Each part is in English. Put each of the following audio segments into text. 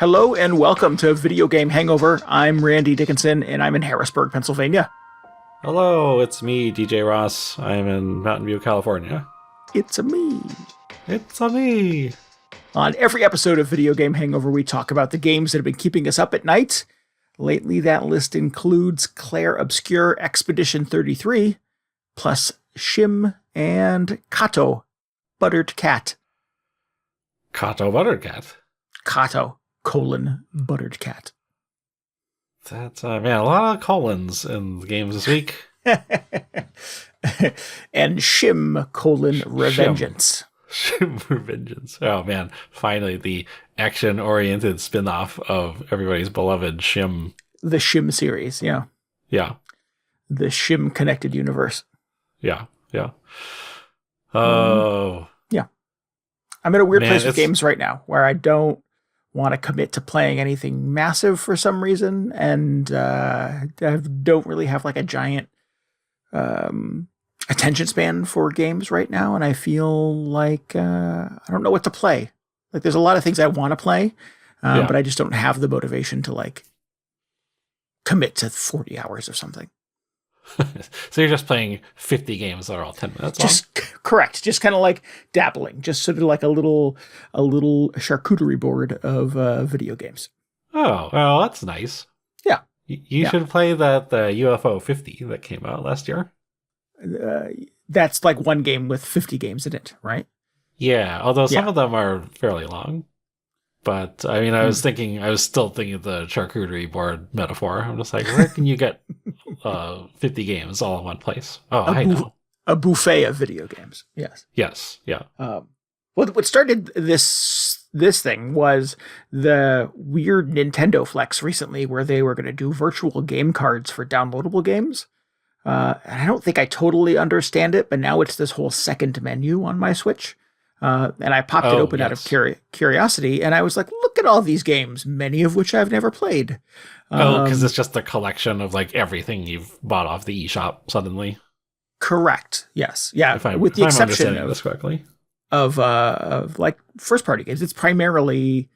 Hello and welcome to Video Game Hangover. I'm Randy Dickinson and I'm in Harrisburg, Pennsylvania. Hello, it's me, DJ Ross. I'm in Mountain View, California. It's a me. It's a me. On every episode of Video Game Hangover, we talk about the games that have been keeping us up at night. Lately, that list includes Clair Obscur Expedition 33, plus Schim and Cato, Buttered Cat. Cato Buttered Cat? Cato, Buttered Cat. That's, man, a lot of colons in the games this week. And Schim, Revengeance. Schim Revengeance. Oh, man. Finally, the action-oriented spin-off of everybody's beloved Schim. The Schim series, yeah. Yeah. The Schim Connected Universe. Yeah, yeah. Oh. Yeah. I'm in a weird place with games right now where I don't want to commit to playing anything massive for some reason, and I don't really have like a giant attention span for games right now, and I feel like I don't know what to play. Like there's a lot of things I want to play, but I just don't have the motivation to like commit to 40 hours or something. So you're just playing 50 games that are all 10 minutes long? Correct. Just kind of like dabbling, just sort of like a little charcuterie board of video games. Oh, well, that's nice. Yeah. You should play the UFO 50 that came out last year. That's like one game with 50 games in it, right? Yeah, although some of them are fairly long. But, I mean, I was still thinking of the charcuterie board metaphor. I'm just like, where can you get 50 games all in one place? Oh, I know. A buffet of video games. Yes. Yes, yeah. What started this thing was the weird Nintendo flex recently where they were going to do virtual game cards for downloadable games. And I don't think I totally understand it, but now it's this whole second menu on my Switch. And I popped it open out of curiosity, and I was like, look at all these games, many of which I've never played. Because it's just a collection of like everything you've bought off the eShop suddenly. Correct. Yes. Yeah. With the exception of like first party games, it's primarily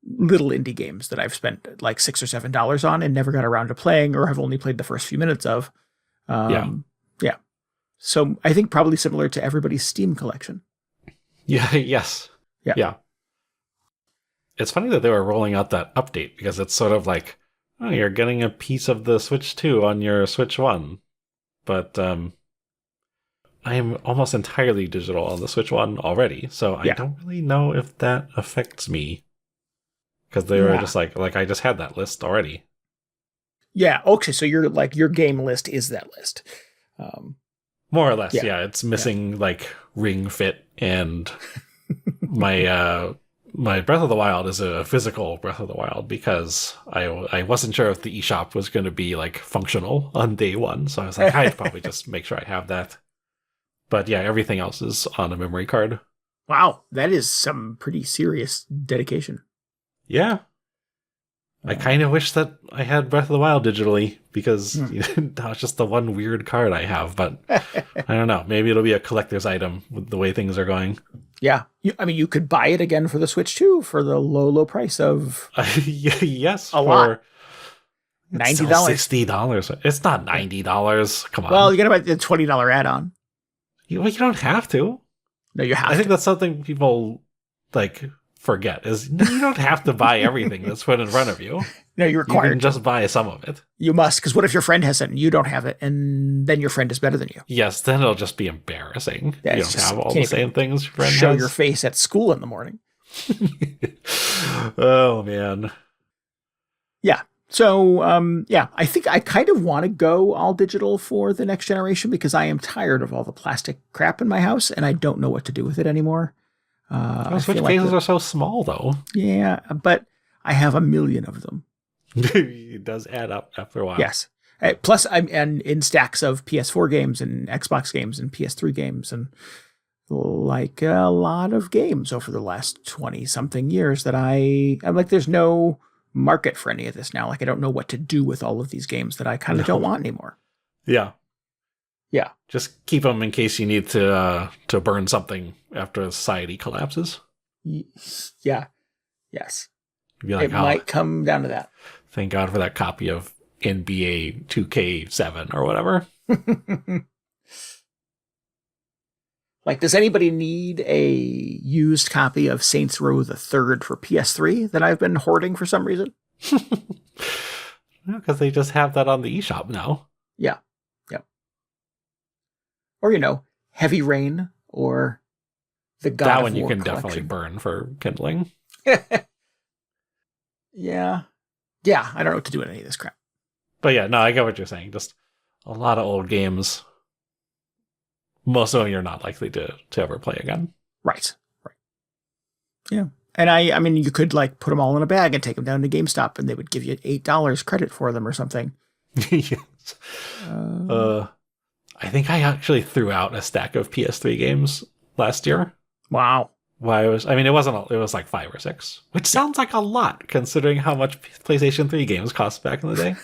little indie games that I've spent like $6 or $7 on and never got around to playing, or have only played the first few minutes of. Yeah. So I think probably similar to everybody's Steam collection. Yeah. Yes. Yeah. It's funny that they were rolling out that update because it's sort of like, oh, you're getting a piece of the Switch 2 on your Switch 1. But I'm almost entirely digital on the Switch 1 already, so I don't really know if that affects me. Because they were just like I just had that list already. Yeah. Okay. So you're like your game list is that list. More or less. Yeah. It's missing like Ring Fit, and my Breath of the Wild is a physical Breath of the Wild because I wasn't sure if the eShop was going to be like functional on day one. So I was like, I'd probably just make sure I have that. But yeah, everything else is on a memory card. Wow. That is some pretty serious dedication. Yeah. I kind of wish that I had Breath of the Wild digitally because now it's just the one weird card I have. But I don't know. Maybe it'll be a collector's item with the way things are going. Yeah. You could buy it again for the Switch 2 for the low price of yes, a lot. $90. $60. It's not $90. Come on. Well, you got to buy the $20 add-on. You don't have to. No, you have to. I think that's something people like forget is you don't have to buy everything that's put in front of you. No, you're required. You can just buy some of it. You must, because what if your friend has it and you don't have it, and then your friend is better than you? Yes, then it'll just be embarrassing. Yeah, you don't have all the same things your friend show has. Your face at school in the morning. Oh, man. Yeah. So, I think I kind of want to go all digital for the next generation because I am tired of all the plastic crap in my house, and I don't know what to do with it anymore. Switch cases are so small, though. Yeah, but I have a million of them. It does add up after a while. Yes. Plus, I'm in stacks of PS4 games and Xbox games and PS3 games and like a lot of games over the last 20-something years that I'm like, there's no market for any of this now. Like, I don't know what to do with all of these games that I kind of don't want anymore. Yeah. Yeah. Just keep them in case you need to burn something after society collapses. Yeah. Yes. You'd be like, it might come down to that. Thank God for that copy of NBA 2K7 or whatever. Like, does anybody need a used copy of Saints Row the Third for PS3 that I've been hoarding for some reason? Because they just have that on the eShop now. Yeah. Yep. Or, Heavy Rain or the God that of one War you can collection. definitely burn for kindling. Yeah. Yeah, I don't know what to do with any of this crap. But yeah, no, I get what you're saying. Just a lot of old games. Most of them you're not likely to ever play again. Right. Yeah. And I mean, you could like put them all in a bag and take them down to GameStop and they would give you $8 credit for them or something. Yes. I think I actually threw out a stack of PS3 games last year. Wow. It was like 5 or 6, which sounds like a lot considering how much PlayStation 3 games cost back in the day.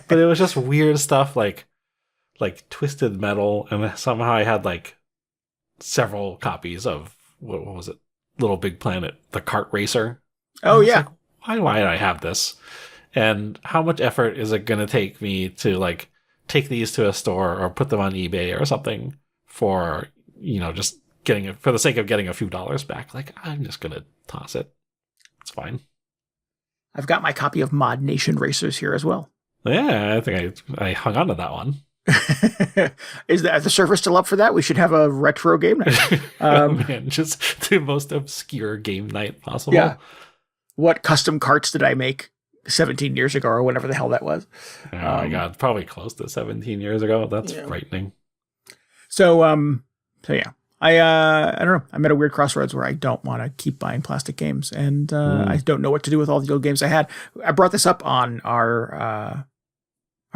But it was just weird stuff like Twisted Metal, and somehow I had like several copies of what was it? Little Big Planet, the kart racer. Oh yeah. Like, why did I have this? And how much effort is it going to take me to like take these to a store or put them on eBay or something for, just getting it for the sake of getting a few dollars back? Like, I'm just going to toss it. It's fine. I've got my copy of Mod Nation Racers here as well. Yeah, I think I hung on to that one. Is the server still up for that? We should have a retro game night. Oh man, just the most obscure game night possible. Yeah. What custom carts did I make 17 years ago or whatever the hell that was? Oh my God, probably close to 17 years ago. That's frightening. So yeah. I don't know. I'm at a weird crossroads where I don't want to keep buying plastic games, and I don't know what to do with all the old games I had. I brought this up on our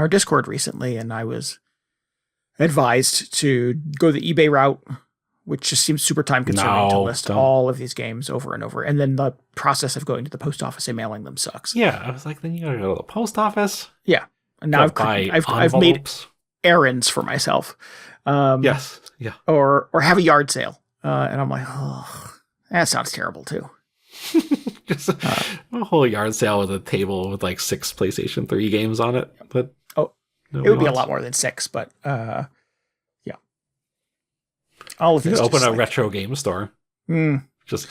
Discord recently, and I was advised to go the eBay route, which just seems super time consuming to list all of these games over and over. And then the process of going to the post office and mailing them sucks. Yeah. I was like, then you gotta go to the post office. Yeah. And now I've made errands for myself. Yes. Yeah. Or have a yard sale. And I'm like, oh, that sounds terrible too. Just a whole yard sale with a table with like 6 PlayStation 3 games on it. But it would be a lot more than 6, but yeah. All of this. Open a retro game store. Just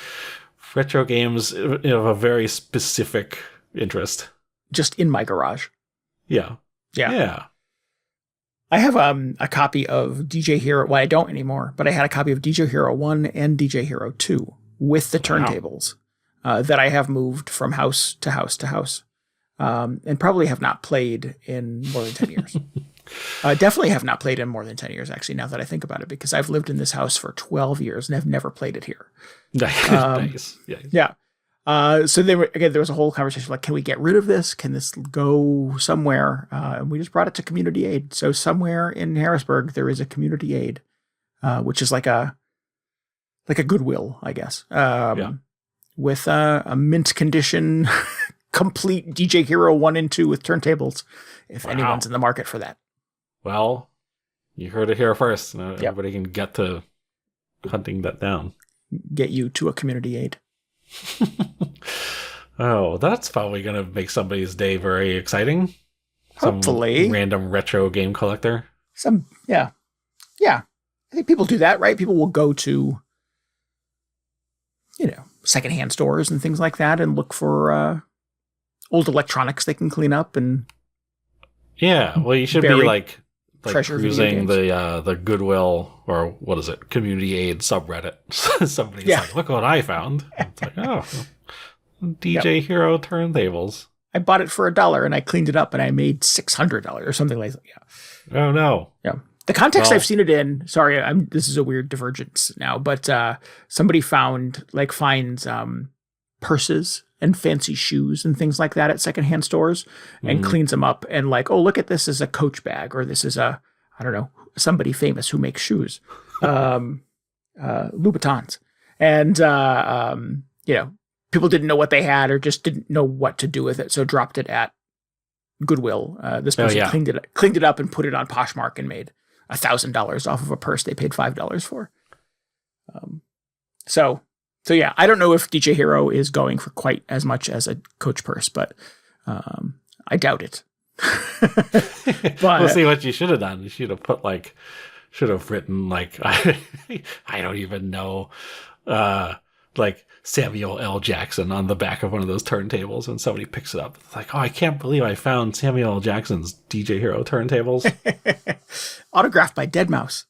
retro games of a very specific interest. Just in my garage. Yeah. I have a copy of DJ Hero. Well, I don't anymore, but I had a copy of DJ Hero 1 and DJ Hero 2 with the turntables that I have moved from house to house to house. And probably have not played in more than 10 years. Definitely have not played in more than 10 years, actually, now that I think about it, because I've lived in this house for 12 years and have never played it here. Nice. Yeah. So there was a whole conversation like, can we get rid of this? Can this go somewhere? And we just brought it to community aid. So somewhere in Harrisburg, there is a community aid, which is like a Goodwill, I guess, with a mint condition complete DJ Hero 1 and 2 with turntables, if anyone's in the market for that. Well, you heard it here first. Everybody can get to hunting that down. Get you to a community aid. Oh, that's probably going to make somebody's day very exciting. Hopefully. Some random retro game collector. Yeah. I think people do that, right? People will go to, secondhand stores and things like that and look for old electronics they can clean up and well, you should be like using the Goodwill or what is it, community aid subreddit. Somebody's like, look what I found. It's like, oh, DJ Hero turntables. I bought it for $1 and I cleaned it up and I made $600 or something like that. Yeah. Oh no. Yeah. The context I've seen it in, sorry, this is a weird divergence now, but somebody finds purses and fancy shoes and things like that at secondhand stores and cleans them up and like, oh, look at this as a Coach bag, or this is I don't know, somebody famous who makes shoes, Louboutins. And, people didn't know what they had or just didn't know what to do with it. So dropped it at Goodwill. This person cleaned it up and put it on Poshmark and made $1,000 off of a purse they paid $5 for. So So yeah, I don't know if DJ Hero is going for quite as much as a coach purse, but I doubt it. But we'll see what you should have done. You should have written like I don't even know, like Samuel L. Jackson on the back of one of those turntables, and somebody picks it up. It's like, oh, I can't believe I found Samuel L. Jackson's DJ Hero turntables. Autographed by Deadmau5.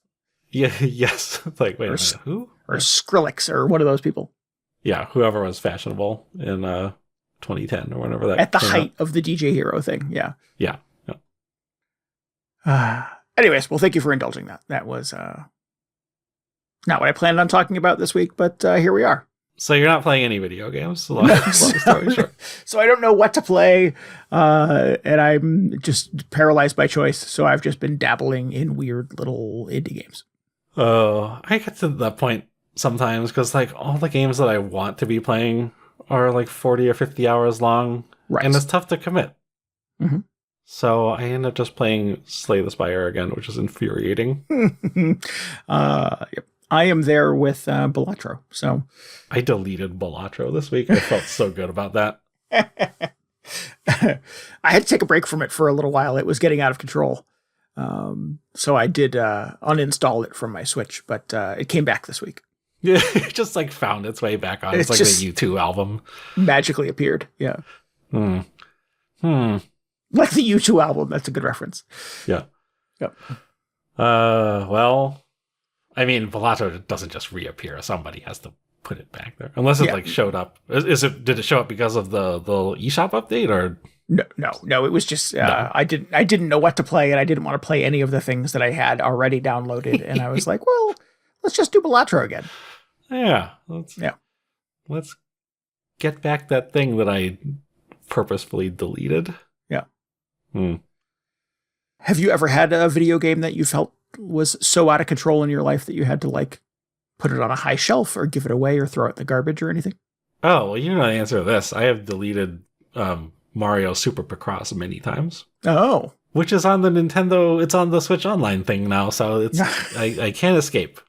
Yeah, yes. Like, wait a minute, who? Or Skrillex, or one of those people. Yeah, whoever was fashionable in 2010 or whenever that. At the height of the DJ Hero thing, yeah. Yeah. Anyways, well, thank you for indulging that. That was not what I planned on talking about this week, but here we are. So you're not playing any video games? Long story short. So I don't know what to play, and I'm just paralyzed by choice, so I've just been dabbling in weird little indie games. Oh, I get to that point sometimes because like all the games that I want to be playing are like 40 or 50 hours long, right? And it's tough to commit. Mm-hmm. So I end up just playing Slay the Spire again, which is infuriating. Yep. I am there with Balatro. So I deleted Balatro this week. I felt so good about that. I had to take a break from it for a little while. It was getting out of control. So I did uninstall it from my Switch, but it came back this week. Yeah, it just like found its way back on. It's like the U2 album. Magically appeared. Yeah. Like the U2 album. That's a good reference. Yeah. Yep. Well, I mean, Balatro doesn't just reappear. Somebody has to put it back there. Unless it like showed up. Did it show up because of the eShop update or? No. It was just I didn't know what to play, and I didn't want to play any of the things that I had already downloaded. And I was like, well, let's just do Balatro again. Yeah. Let's get back that thing that I purposefully deleted. Yeah. Have you ever had a video game that you felt was so out of control in your life that you had to like put it on a high shelf or give it away or throw it in the garbage or anything? Oh, well, you know the answer to this. I have deleted Mario Super Picross many times. Oh. Which is on the Nintendo, it's on the Switch Online thing now, so it's I can't escape.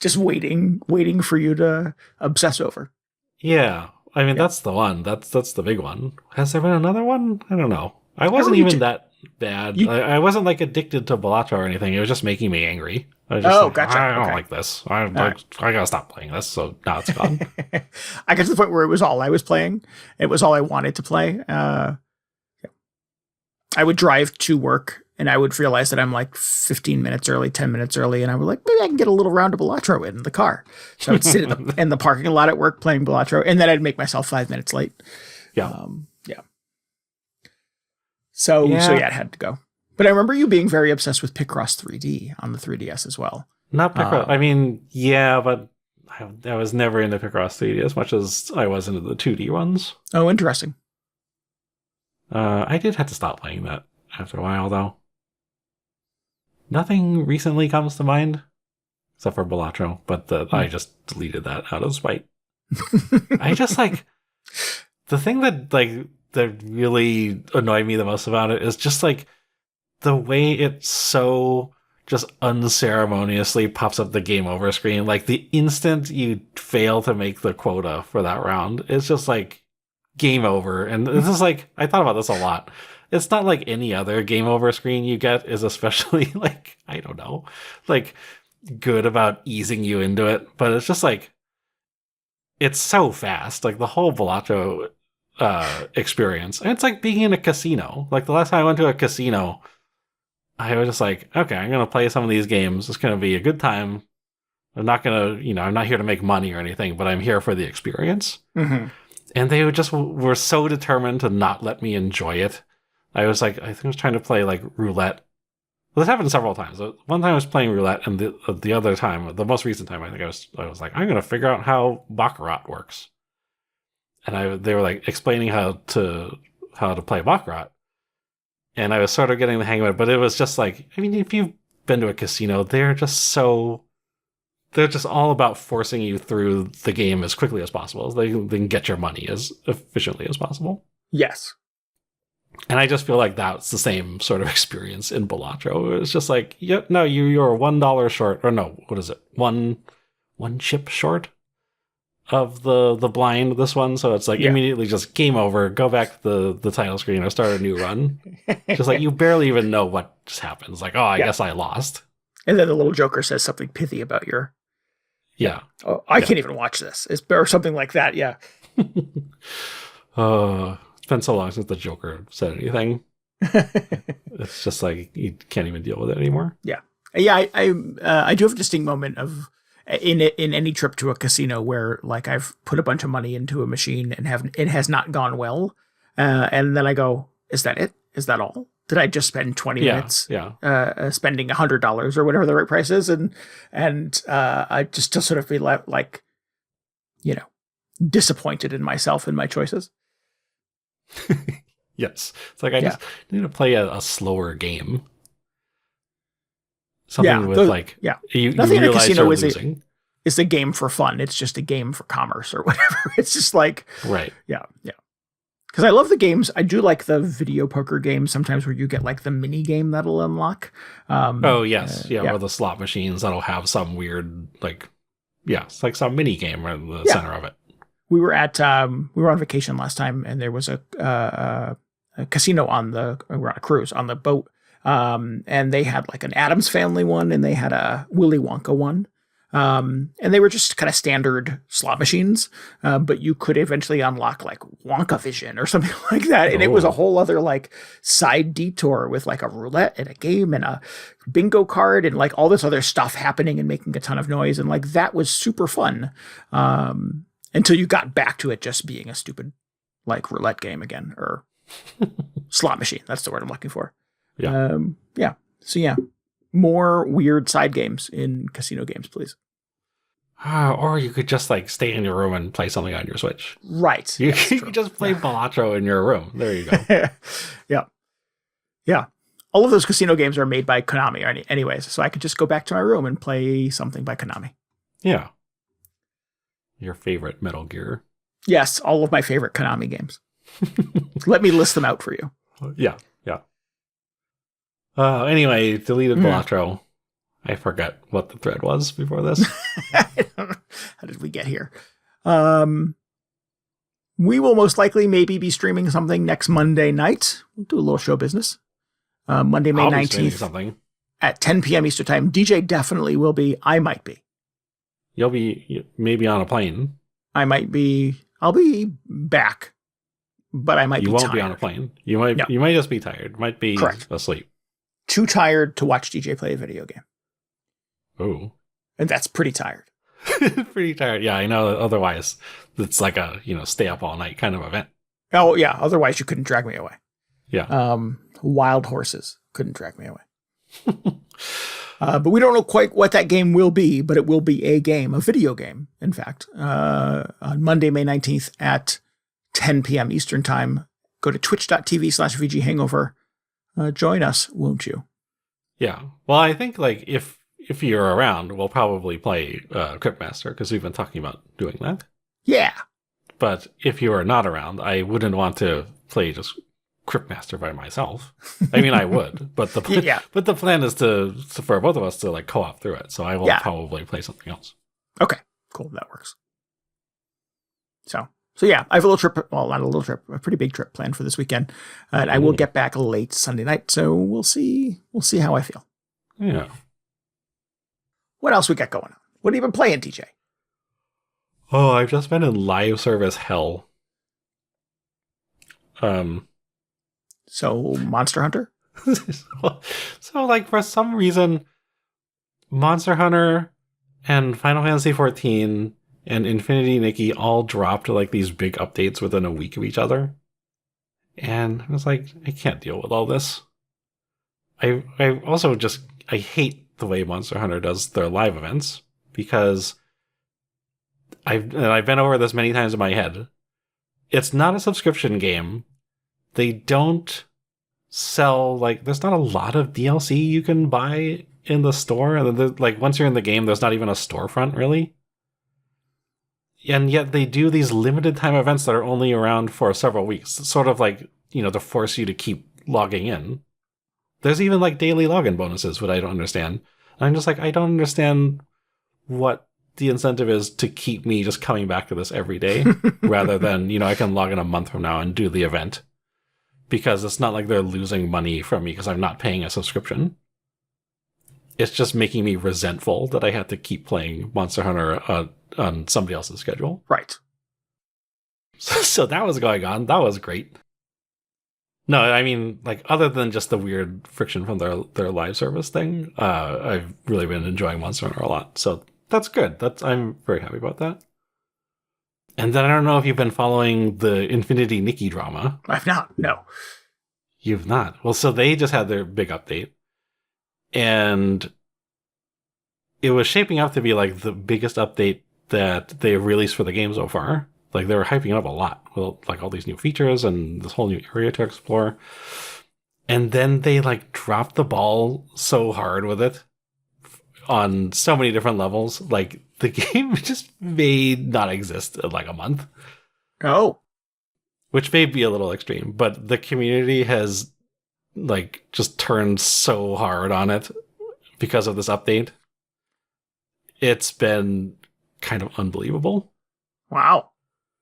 Just waiting for you to obsess over. Yeah. I mean, that's the one. That's the big one. Has there been another one? I don't know. I wasn't even that bad. I wasn't like addicted to Balatro or anything. It was just making me angry. I was just gotcha. I don't like this. I gotta stop playing this. So now it's gone. I got to the point where it was all I was playing. It was all I wanted to play. I would drive to work and I would realize that I'm like 15 minutes early, 10 minutes early. And I would like, maybe I can get a little round of Balatro in the car. So I would sit in the parking lot at work playing Balatro. And then I'd make myself 5 minutes late. Yeah. So it had to go. But I remember you being very obsessed with Picross 3D on the 3DS as well. Not Picross. I mean, yeah, but I was never into Picross 3D as much as I was into the 2D ones. Oh, interesting. I did have to stop playing that after a while, though. Nothing recently comes to mind, except for Balatro, but I just deleted that out of spite. I just like the thing that really annoyed me the most about it is just like the way it so just unceremoniously pops up the game over screen. Like the instant you fail to make the quota for that round, it's just like game over. And this is like, I thought about this a lot. It's not like any other game over screen you get is especially like, I don't know, like good about easing you into it. But it's just like, it's so fast. Like the whole Balatro experience. And it's like being in a casino. Like the last time I went to a casino, I was just like, okay, I'm going to play some of these games. It's going to be a good time. I'm not going to, I'm not here to make money or anything, but I'm here for the experience. Mm-hmm. And they were so determined to not let me enjoy it. I was like, I think I was trying to play like roulette. Well, this happened several times. One time I was playing roulette, and the other time, the most recent time, I think I was like, I'm going to figure out how Baccarat works. And they were like explaining how to play Baccarat. And I was sort of getting the hang of it, but it was just like, I mean, if you've been to a casino, they're just all about forcing you through the game as quickly as possible. They can get your money as efficiently as possible. Yes. And I just feel like that's the same sort of experience in Balatro. It's just like, yep, no, you're $1 short, or no, what is it? One chip short of the blind this one, so it's like immediately just game over, go back to the title screen or start a new run. Just like you barely even know what just happens. Like, oh, I guess I lost. And then the little Joker says something pithy about your oh, I can't even watch this. Or something like that, yeah. It's been so long since the Joker said anything. It's just like you can't even deal with it anymore. Yeah. Yeah, I do have a distinct moment of in any trip to a casino where like I've put a bunch of money into a machine and it has not gone well, and then I go, is that it? Is that all? Did I just spend 20 minutes spending $100 or whatever the right price is, and I just still sort of feel like disappointed in myself and my choices. Yes, it's like I just need to play a slower game. Something with you nothing in a casino losing. is a game for fun. It's just a game for commerce or whatever. It's just like yeah. Because I love the games. I do like the video poker games sometimes where you get like the mini game that'll unlock. Or the slot machines that'll have some weird it's like some mini game right in the center of it. We were on vacation last time, and there was a casino we're on a cruise on the boat. And they had like an Addams Family one, and they had a Willy Wonka one. And they were just kind of standard slot machines. But you could eventually unlock like Wonka Vision or something like that. And it was a whole other like side detour with like a roulette and a game and a bingo card and like all this other stuff happening and making a ton of noise. And like, that was super fun. Until you got back to it just being a stupid like roulette game again, or slot machine. That's the word I'm looking for. Yeah. So more weird side games in casino games, please. Or you could just like stay in your room and play something on your Switch. Right. You could just play Balatro in your room. There you go. Yeah. All of those casino games are made by Konami anyways, so I could just go back to my room and play something by Konami. Yeah. Your favorite Metal Gear. Yes, all of my favorite Konami games. Let me list them out for you. Yeah. Anyway, deleted Balatro. I forgot what the thread was before this. How did we get here? We will most likely maybe be streaming something next Monday night. We'll do a little show business. Monday, May 19th at 10 p.m. Eastern Time. DJ definitely will be. I might be. You'll be maybe on a plane. I'll be back, but I might be tired. You won't be on a plane. You might just be tired. Might be asleep. Too tired to watch DJ play a video game. Oh. And that's pretty tired. Pretty tired. Yeah, I know. Otherwise, it's like a, stay up all night kind of event. Oh, yeah. Otherwise, you couldn't drag me away. Yeah. Wild horses couldn't drag me away. But we don't know quite what that game will be, but it will be a video game, in fact, on Monday, May 19th at 10 p.m. Eastern Time. Go to twitch.tv/VGHangover. Join us, won't you? Yeah. Well, I think like if you're around, we'll probably play Cryptmaster because we've been talking about doing that. Yeah. But if you are not around, I wouldn't want to play just Cryptmaster by myself. I mean, I would, but the plan is for both of us to like co-op through it. So I will probably play something else. Okay, cool. That works. So yeah, I have a little trip. Well, not a little trip, a pretty big trip planned for this weekend, and I will get back late Sunday night. So we'll see how I feel. Yeah. What else we got going on? What have you been playing, DJ? Oh, I've just been in live service hell. So Monster Hunter? So like for some reason, Monster Hunter and Final Fantasy XIV and Infinity Nikki all dropped like these big updates within a week of each other. And I was like, I can't deal with all this. I also I hate the way Monster Hunter does their live events because I've been over this many times in my head. It's not a subscription game. They don't sell, like, there's not a lot of DLC you can buy in the store. And like, once you're in the game, there's not even a storefront, really. And yet they do these limited time events that are only around for several weeks. Sort of like, to force you to keep logging in. There's even, like, daily login bonuses, what I don't understand. And I'm just like, I don't understand what the incentive is to keep me just coming back to this every day rather than, I can log in a month from now and do the event. Because it's not like they're losing money from me because I'm not paying a subscription. It's just making me resentful that I had to keep playing Monster Hunter on somebody else's schedule. Right. So that was going on. That was great. No, I mean, like, other than just the weird friction from their live service thing, I've really been enjoying Monster Hunter a lot. So that's good. I'm very happy about that. And then I don't know if you've been following the Infinity Nikki drama. I've not, no. You've not? Well, so they just had their big update. And it was shaping up to be like the biggest update that they've released for the game so far. Like, they were hyping it up a lot. Well, like all these new features and this whole new area to explore. And then they like dropped the ball so hard with it on so many different levels. Like, the game just may not exist in like a month. Oh. Which may be a little extreme, but the community has like just turned so hard on it because of this update. It's been kind of unbelievable. Wow.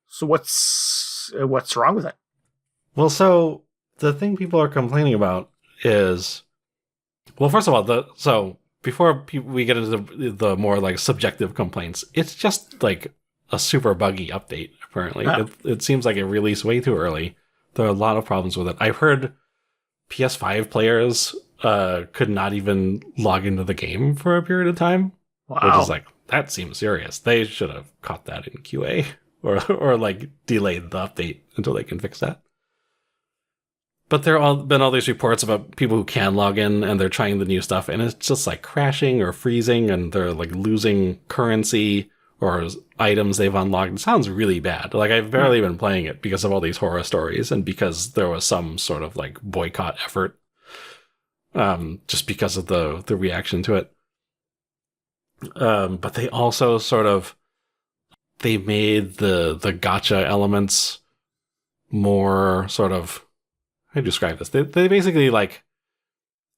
So what's wrong with it? Well, so the thing people are complaining about is, well, first of all, so before we get into the more like subjective complaints, it's just like a super buggy update. Apparently, it seems like it released way too early. There are a lot of problems with it. I've heard PS5 players could not even log into the game for a period of time. Wow. Which is like, that seems serious. They should have caught that in QA or like delayed the update until they can fix that. But there have been all these reports about people who can log in and they're trying the new stuff and it's just like crashing or freezing and they're like losing currency or items they've unlocked. It sounds really bad. Like, I've barely been playing it because of all these horror stories and because there was some sort of like boycott effort just because of the reaction to it. But they also they made the gacha elements more sort of, how do you describe this? They basically like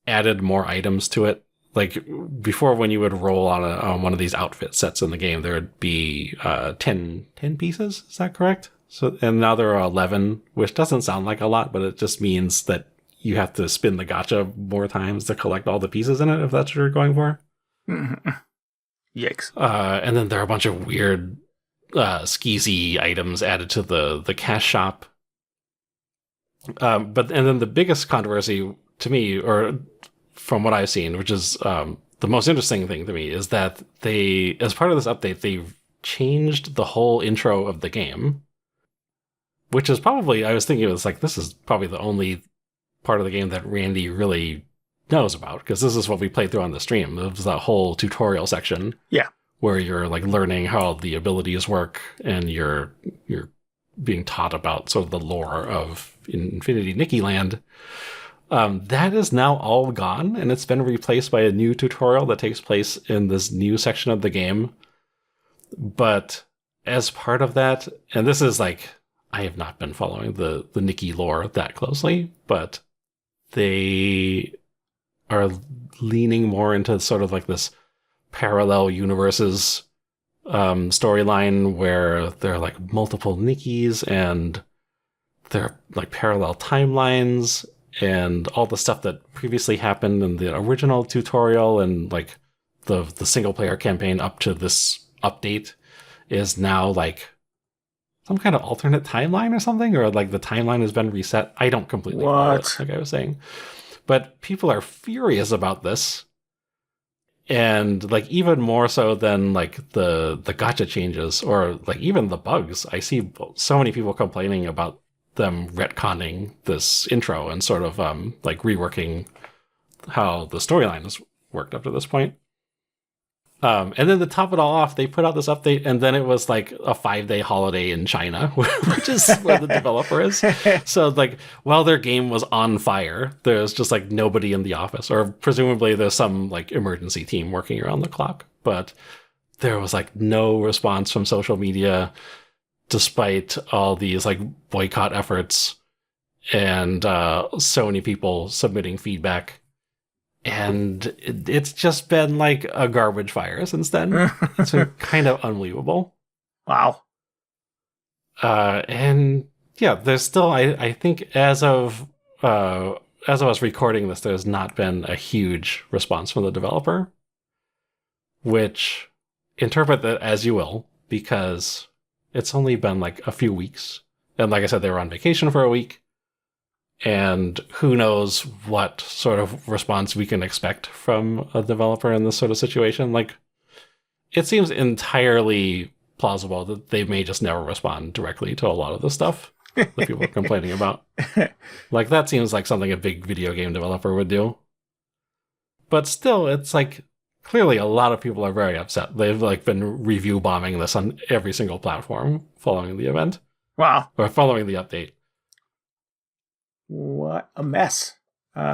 added more items to it. Like, before, when you would roll on one of these outfit sets in the game, there would be 10 pieces. Is that correct? So, and now there are 11, which doesn't sound like a lot, but it just means that you have to spin the gacha more times to collect all the pieces in it, if that's what you're going for. Yikes. And then there are a bunch of weird skeezy items added to the cash shop. And then the biggest controversy to me, or from what I've seen, which is the most interesting thing to me, is that they, as part of this update, they changed the whole intro of the game, which is probably, I was thinking, it was like, this is probably the only part of the game that Randy really knows about, because this is what we played through on the stream. It was that whole tutorial section. Yeah. Where you're like learning how the abilities work and you're being taught about sort of the lore of Infinity Nikki land. That is now all gone, and it's been replaced by a new tutorial that takes place in this new section of the game. But as part of that, and this is like, I have not been following the Nikki lore that closely, but they are leaning more into sort of like this parallel universes storyline where there are like multiple Nikkis and there are like parallel timelines and all the stuff that previously happened in the original tutorial and like the single player campaign up to this update is now like some kind of alternate timeline or something, or like the timeline has been reset. I don't completely follow it, like I was saying. But people are furious about this. And like even more so than like the gacha changes or like even the bugs. I see so many people complaining about them retconning this intro and sort of like reworking how the storyline has worked up to this point. And then to top it all off, they put out this update, and then it was like a 5-day holiday in China, which is where the developer is. So like, while their game was on fire, there's just like nobody in the office, or presumably there's some like emergency team working around the clock. But there was like no response from social media, despite all these like boycott efforts and so many people submitting feedback. And it's just been like a garbage fire since then. It's been kind of unbelievable. Wow. And yeah, there's still, I think as of us recording this, there's not been a huge response from the developer, which interpret that as you will, because it's only been like a few weeks. And like I said, they were on vacation for a week. And who knows what sort of response we can expect from a developer in this sort of situation. Like, it seems entirely plausible that they may just never respond directly to a lot of the stuff that people are complaining about. Like, that seems like something a big video game developer would do. But still, it's like, clearly a lot of people are very upset. They've like been review bombing this on every single platform following the event. Wow. Or following the update. What a mess.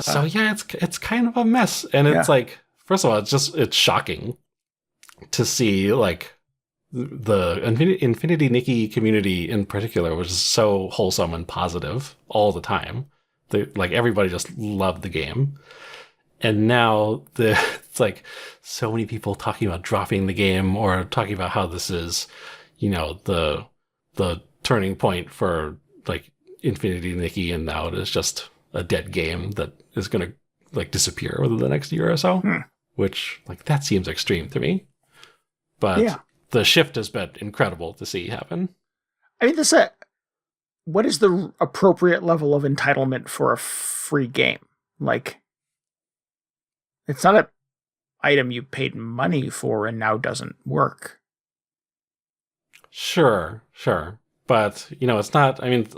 So yeah, it's kind of a mess. And it's like, first of all, it's shocking to see like the Infinity Nikki community in particular, which is so wholesome and positive all the time. Like everybody just loved the game. And now it's like so many people talking about dropping the game or talking about how this is, the turning point for like Infinity Nikki, and now it is just a dead game that is going to like disappear within the next year or so, which like that seems extreme to me. But the shift has been incredible to see happen. I mean, what is the appropriate level of entitlement for a free game? Like, it's not an item you paid money for and now doesn't work. Sure. But, it's not, I mean,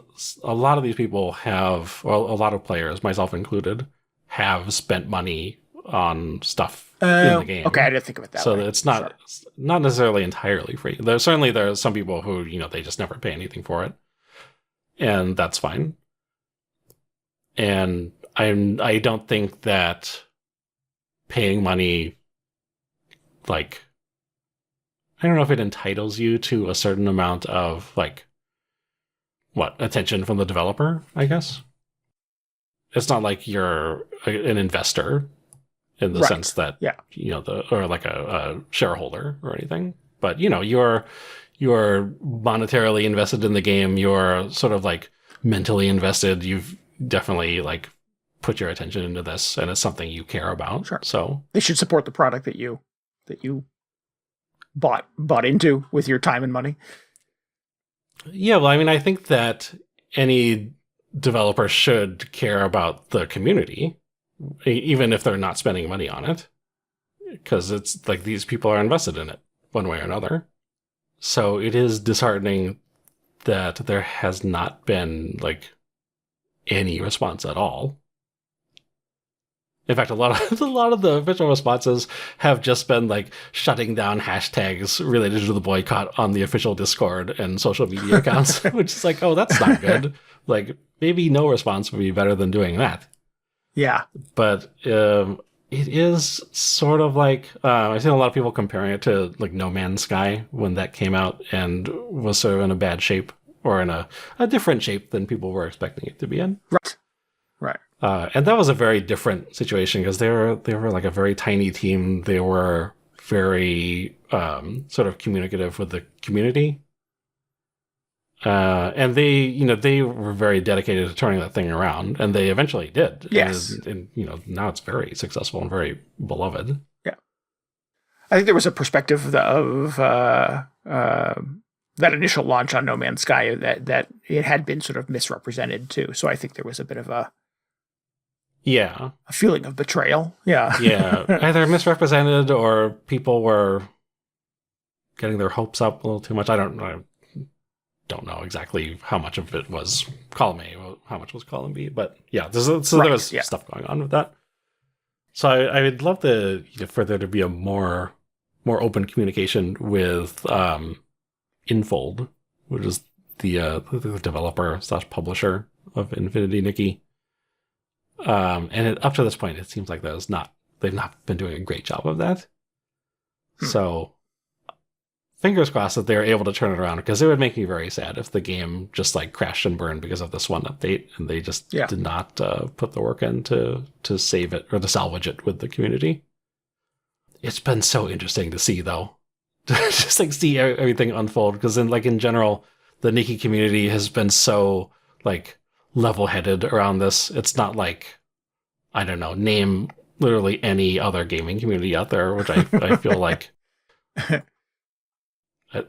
a lot of these people have, well, a lot of players, myself included, have spent money on stuff in the game. Okay, I didn't think of it that way. So it's not necessarily entirely free. There's some people who, they just never pay anything for it. And that's fine. And I don't think that paying money, like, I don't know if it entitles you to a certain amount of, like, attention from the developer, I guess. It's not like you're an investor in the sense that, or like a shareholder or anything. But, you're monetarily invested in the game. You're sort of like mentally invested. You've definitely like put your attention into this, and it's something you care about. Sure. So they should support the product that you bought into with your time and money. Yeah, well, I mean, I think that any developer should care about the community, even if they're not spending money on it, because it's like these people are invested in it one way or another. So it is disheartening that there has not been like any response at all. In fact, a lot of the official responses have just been like shutting down hashtags related to the boycott on the official Discord and social media accounts, which is like, oh, that's not good. Like, maybe no response would be better than doing that. Yeah. But it is sort of like, I've seen a lot of people comparing it to like No Man's Sky when that came out and was sort of in a bad shape, or in a different shape than people were expecting it to be in. Right. And that was a very different situation because they were like a very tiny team. They were very sort of communicative with the community. And they were very dedicated to turning that thing around, and they eventually did. Yes. And now it's very successful and very beloved. Yeah. I think there was a perspective of that initial launch on No Man's Sky that it had been sort of misrepresented too. So I think there was a bit of a feeling of betrayal. Yeah. Yeah. Either misrepresented or people were getting their hopes up a little too much. I don't know exactly how much of it was column A, how much was column B, but yeah, there was stuff going on with that. So I would love for there to be a more open communication with Infold, which is the developer / publisher of Infinity Nikki. And up to this point, it seems like they've not been doing a great job of that. So fingers crossed that they're able to turn it around, because it would make me very sad if the game just like crashed and burned because of this one update and they just did not put the work in to save it or to salvage it with the community. It's been so interesting to see, though, just like see everything unfold, because in general, the Nikki community has been so like level-headed around this. It's not like, I don't know, name literally any other gaming community out there, which I feel like,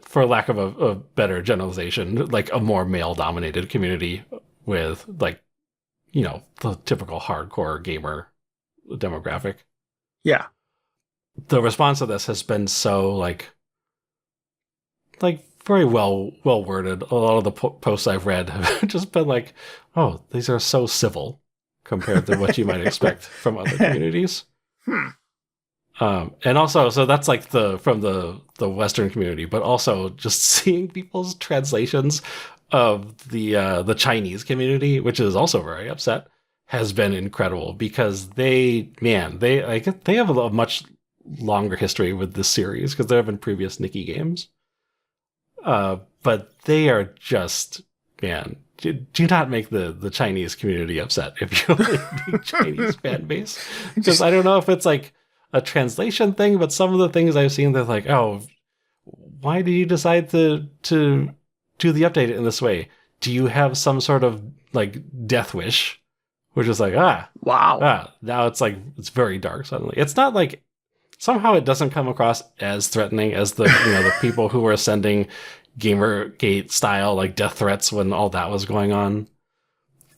for lack of a better generalization, like a more male-dominated community with like, you know, the typical hardcore gamer demographic. Yeah. The response to this has been so like very well worded. A lot of the posts I've read have just been like, oh, these are so civil compared to what you might expect from other communities. And also, so that's like from the Western community, but also just seeing people's translations of the Chinese community, which is also very upset, has been incredible, because they have a much longer history with this series because there have been previous Nikki games. But they are just, man, do not make the Chinese community upset if you have a big Chinese fan base. Because I don't know if it's like a translation thing, but some of the things I've seen, they're like, oh, why did you decide to do the update in this way? Do you have some sort of like death wish? Which is like, wow. Now it's very dark suddenly. It's not like, somehow it doesn't come across as threatening as the the people who were sending Gamergate style like death threats when all that was going on.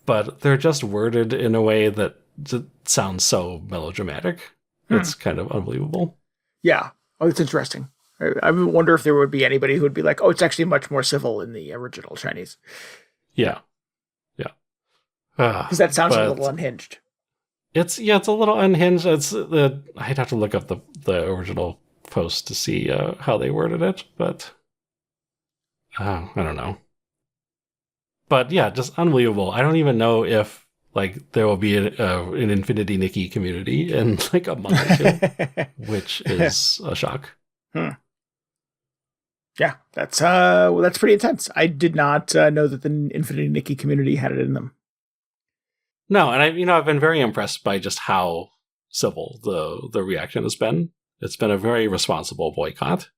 But they're just worded in a way that sounds so melodramatic. It's kind of unbelievable. Yeah. Oh, it's interesting. I wonder if there would be anybody who would be like, oh, it's actually much more civil in the original Chinese. Yeah. Because that sounds a little unhinged. It's a little unhinged. I'd have to look up the original post to see how they worded it, but I don't know. But yeah, just unbelievable. I don't even know if like there will be an Infinity Nikki community in like a month or two, which is a shock. Yeah, that's pretty intense. I did not know that the Infinity Nikki community had it in them. No, and I've been very impressed by just how civil the reaction has been. It's been a very responsible boycott.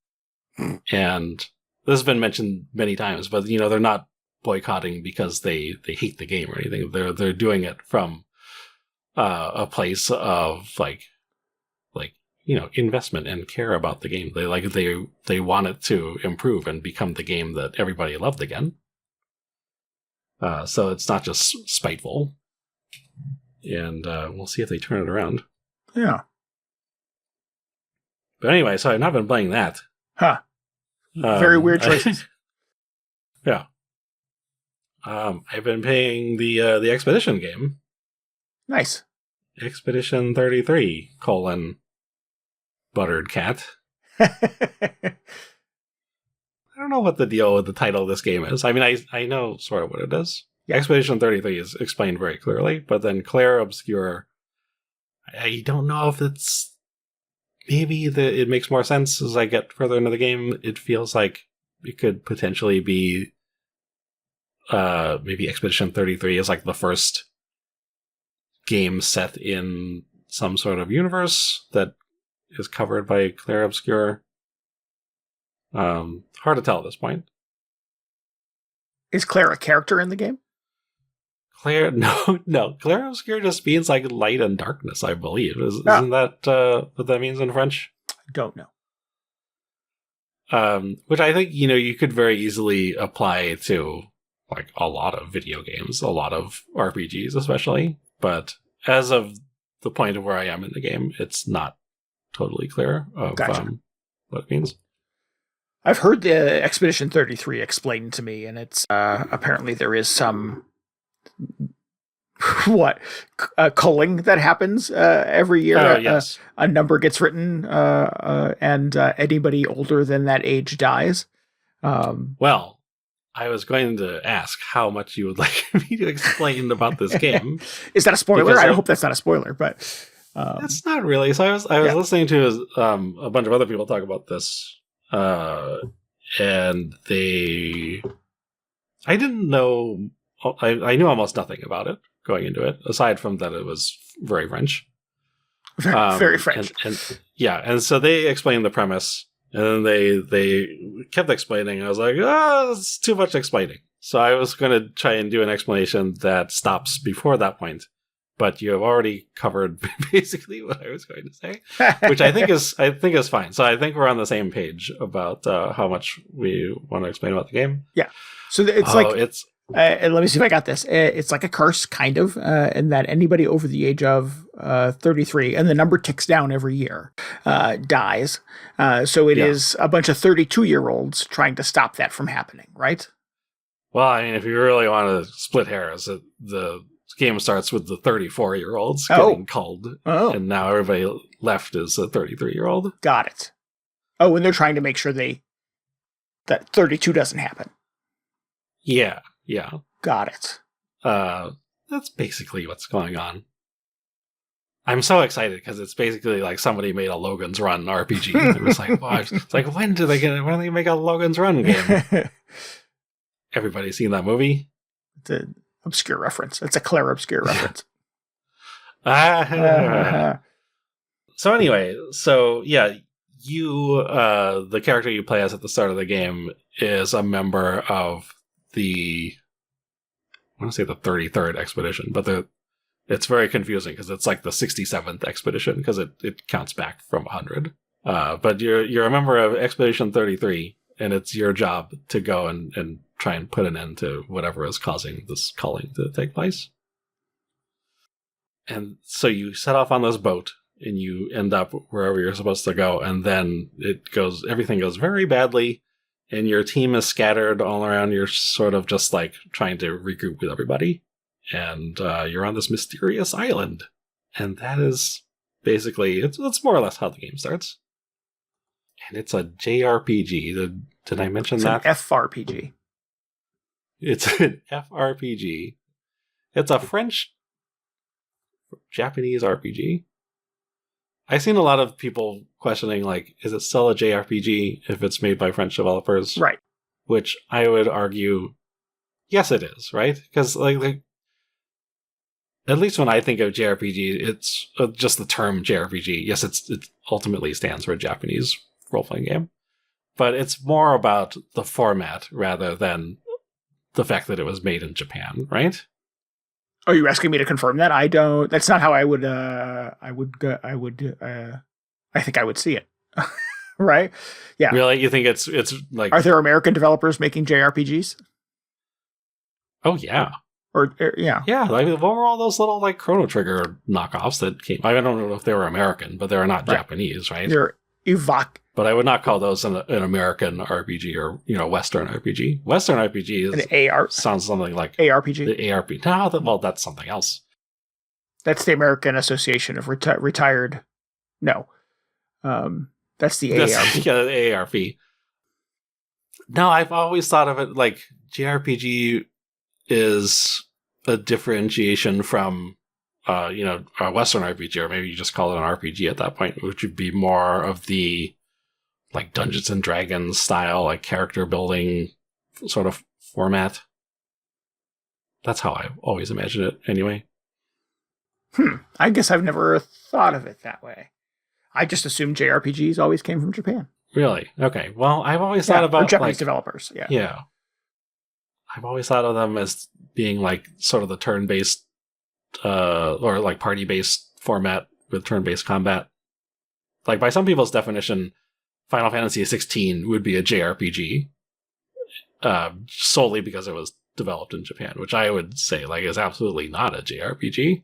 And this has been mentioned many times, but they're not boycotting because they hate the game or anything. They're doing it from a place of like investment and care about the game. They want it to improve and become the game that everybody loved again. So it's not just spiteful. And we'll see if they turn it around. Yeah. But anyway, so I've not been playing that. Huh. Very weird choices. Yeah. I've been playing the Expedition game. Nice. Expedition 33, Buttered Cat. I don't know what the deal with the title of this game is. I mean, I know sort of what it is. Yeah. Expedition 33 is explained very clearly, but then Clair Obscur, I don't know if it's... Maybe it makes more sense as I get further into the game. It feels like it could potentially be... maybe Expedition 33 is like the first game set in some sort of universe that is covered by Clair Obscur. Hard to tell at this point. Is Claire a character in the game? No. Clair Obscur just means like light and darkness, I believe. Isn't that what that means in French? I don't know. Which I think, you could very easily apply to like a lot of video games, a lot of RPGs especially. But as of the point of where I am in the game, it's not totally clear of what it means. I've heard the Expedition 33 explained to me, and it's apparently there is some culling that happens every year. Yes. A number gets written, and anybody older than that age dies. Well, I was going to ask how much you would like me to explain about this game. Is that a spoiler? I hope that's not a spoiler, but it's not really. So I was listening to a bunch of other people talk about this and I didn't know. I knew almost nothing about it going into it, aside from that it was very French. Very French. And so they explained the premise, and then they kept explaining. I was like, it's too much explaining. So I was going to try and do an explanation that stops before that point, but you have already covered basically what I was going to say, which I think is fine. So I think we're on the same page about how much we want to explain about the game. Yeah. So let me see if I got this. It's like a curse, kind of, in that anybody over the age of 33, and the number ticks down every year, dies. So it is a bunch of 32-year-olds trying to stop that from happening, right? Well, I mean, if you really want to split hairs, the game starts with the 34-year-olds getting culled, and now everybody left is a 33-year-old. Got it. Oh, and they're trying to make sure that 32 doesn't happen. Yeah. Got it. That's basically what's going on. I'm so excited because it's basically like somebody made a Logan's Run RPG. It was like, it's like, when do they make a Logan's Run game? Everybody seen that movie? It's an obscure reference. It's a Clair Obscur reference. So anyway, you, the character you play as at the start of the game is a member of I want to say the 33rd expedition, but it's very confusing because it's like the 67th expedition because it counts back from 100. But you're a member of Expedition 33, and it's your job to go and try and put an end to whatever is causing this culling to take place. And so you set off on this boat, and you end up wherever you're supposed to go, and then everything goes very badly. And your team is scattered all around. You're sort of just like trying to regroup with everybody. And you're on this mysterious island. And that is basically, it's more or less how the game starts. And it's a JRPG. Did I mention that? It's an FRPG. It's an FRPG. It's a French-Japanese RPG. I've seen a lot of people questioning, like, is it still a JRPG if it's made by French developers? Right. Which I would argue, yes, it is, right? Because, like, at least when I think of JRPG, it's just the term JRPG. Yes, it ultimately stands for Japanese role-playing game. But it's more about the format rather than the fact that it was made in Japan, right? Are you asking me to confirm that? I don't. That's not how I would. I think I would see it. Right? Yeah. Really? You think it's like? Are there American developers making JRPGs? Oh yeah. Yeah. Yeah. Like, what were all those little like Chrono Trigger knockoffs that came? I don't know if they were American, but they were not Japanese, right? They're But I would not call those an American RPG or Western RPG. Western RPG is an AR sounds something like ARPG. The ARP. No, well, that's something else. That's the American Association of Retired. No, that's the AARP. Yeah, the AARP. No, I've always thought of it like JRPG is a differentiation from a Western RPG, or maybe you just call it an RPG at that point, which would be more of the like Dungeons and Dragons style, like character building sort of format. That's how I always imagine it anyway. I guess I've never thought of it that way. I just assumed JRPGs always came from Japan. Really? Okay. Well, I've always thought about Japanese developers. Yeah. Yeah. I've always thought of them as being like sort of the turn-based or like party-based format with turn-based combat. Like by some people's definition, Final Fantasy XVI would be a JRPG solely because it was developed in Japan, which I would say like is absolutely not a JRPG.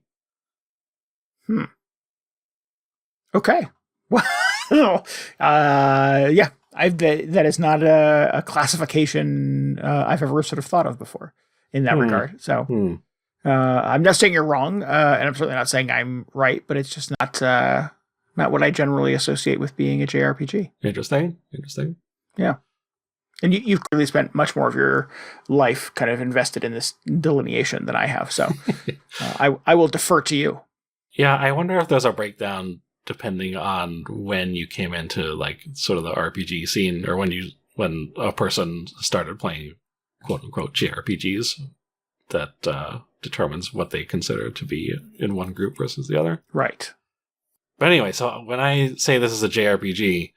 Okay. Well, yeah, that is not a classification I've ever sort of thought of before in that regard. So I'm not saying you're wrong, and I'm certainly not saying I'm right, but it's just not what I generally associate with being a JRPG. Interesting. Yeah. And you've clearly spent much more of your life kind of invested in this delineation than I have. So I will defer to you. Yeah, I wonder if there's a breakdown depending on when you came into like sort of the RPG scene, or when when a person started playing quote-unquote JRPGs that determines what they consider to be in one group versus the other. Right. But anyway, so when I say this is a JRPG,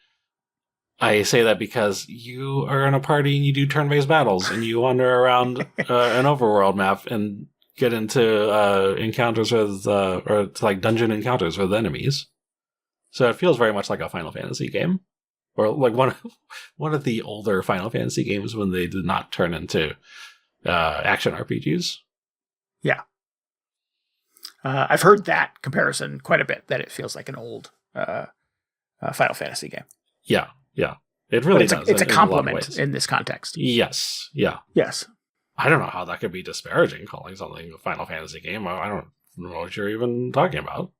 I say that because you are in a party and you do turn-based battles and you wander around an overworld map and get into encounters with, or like dungeon encounters with enemies. So it feels very much like a Final Fantasy game. Or like one of the older Final Fantasy games when they did not turn into action RPGs. Yeah. I've heard that comparison quite a bit, that it feels like an old Final Fantasy game. Yeah. It really does. It's a compliment in this context. Yes. Yeah. Yes. I don't know how that could be disparaging, calling something a Final Fantasy game. I don't know what you're even talking about.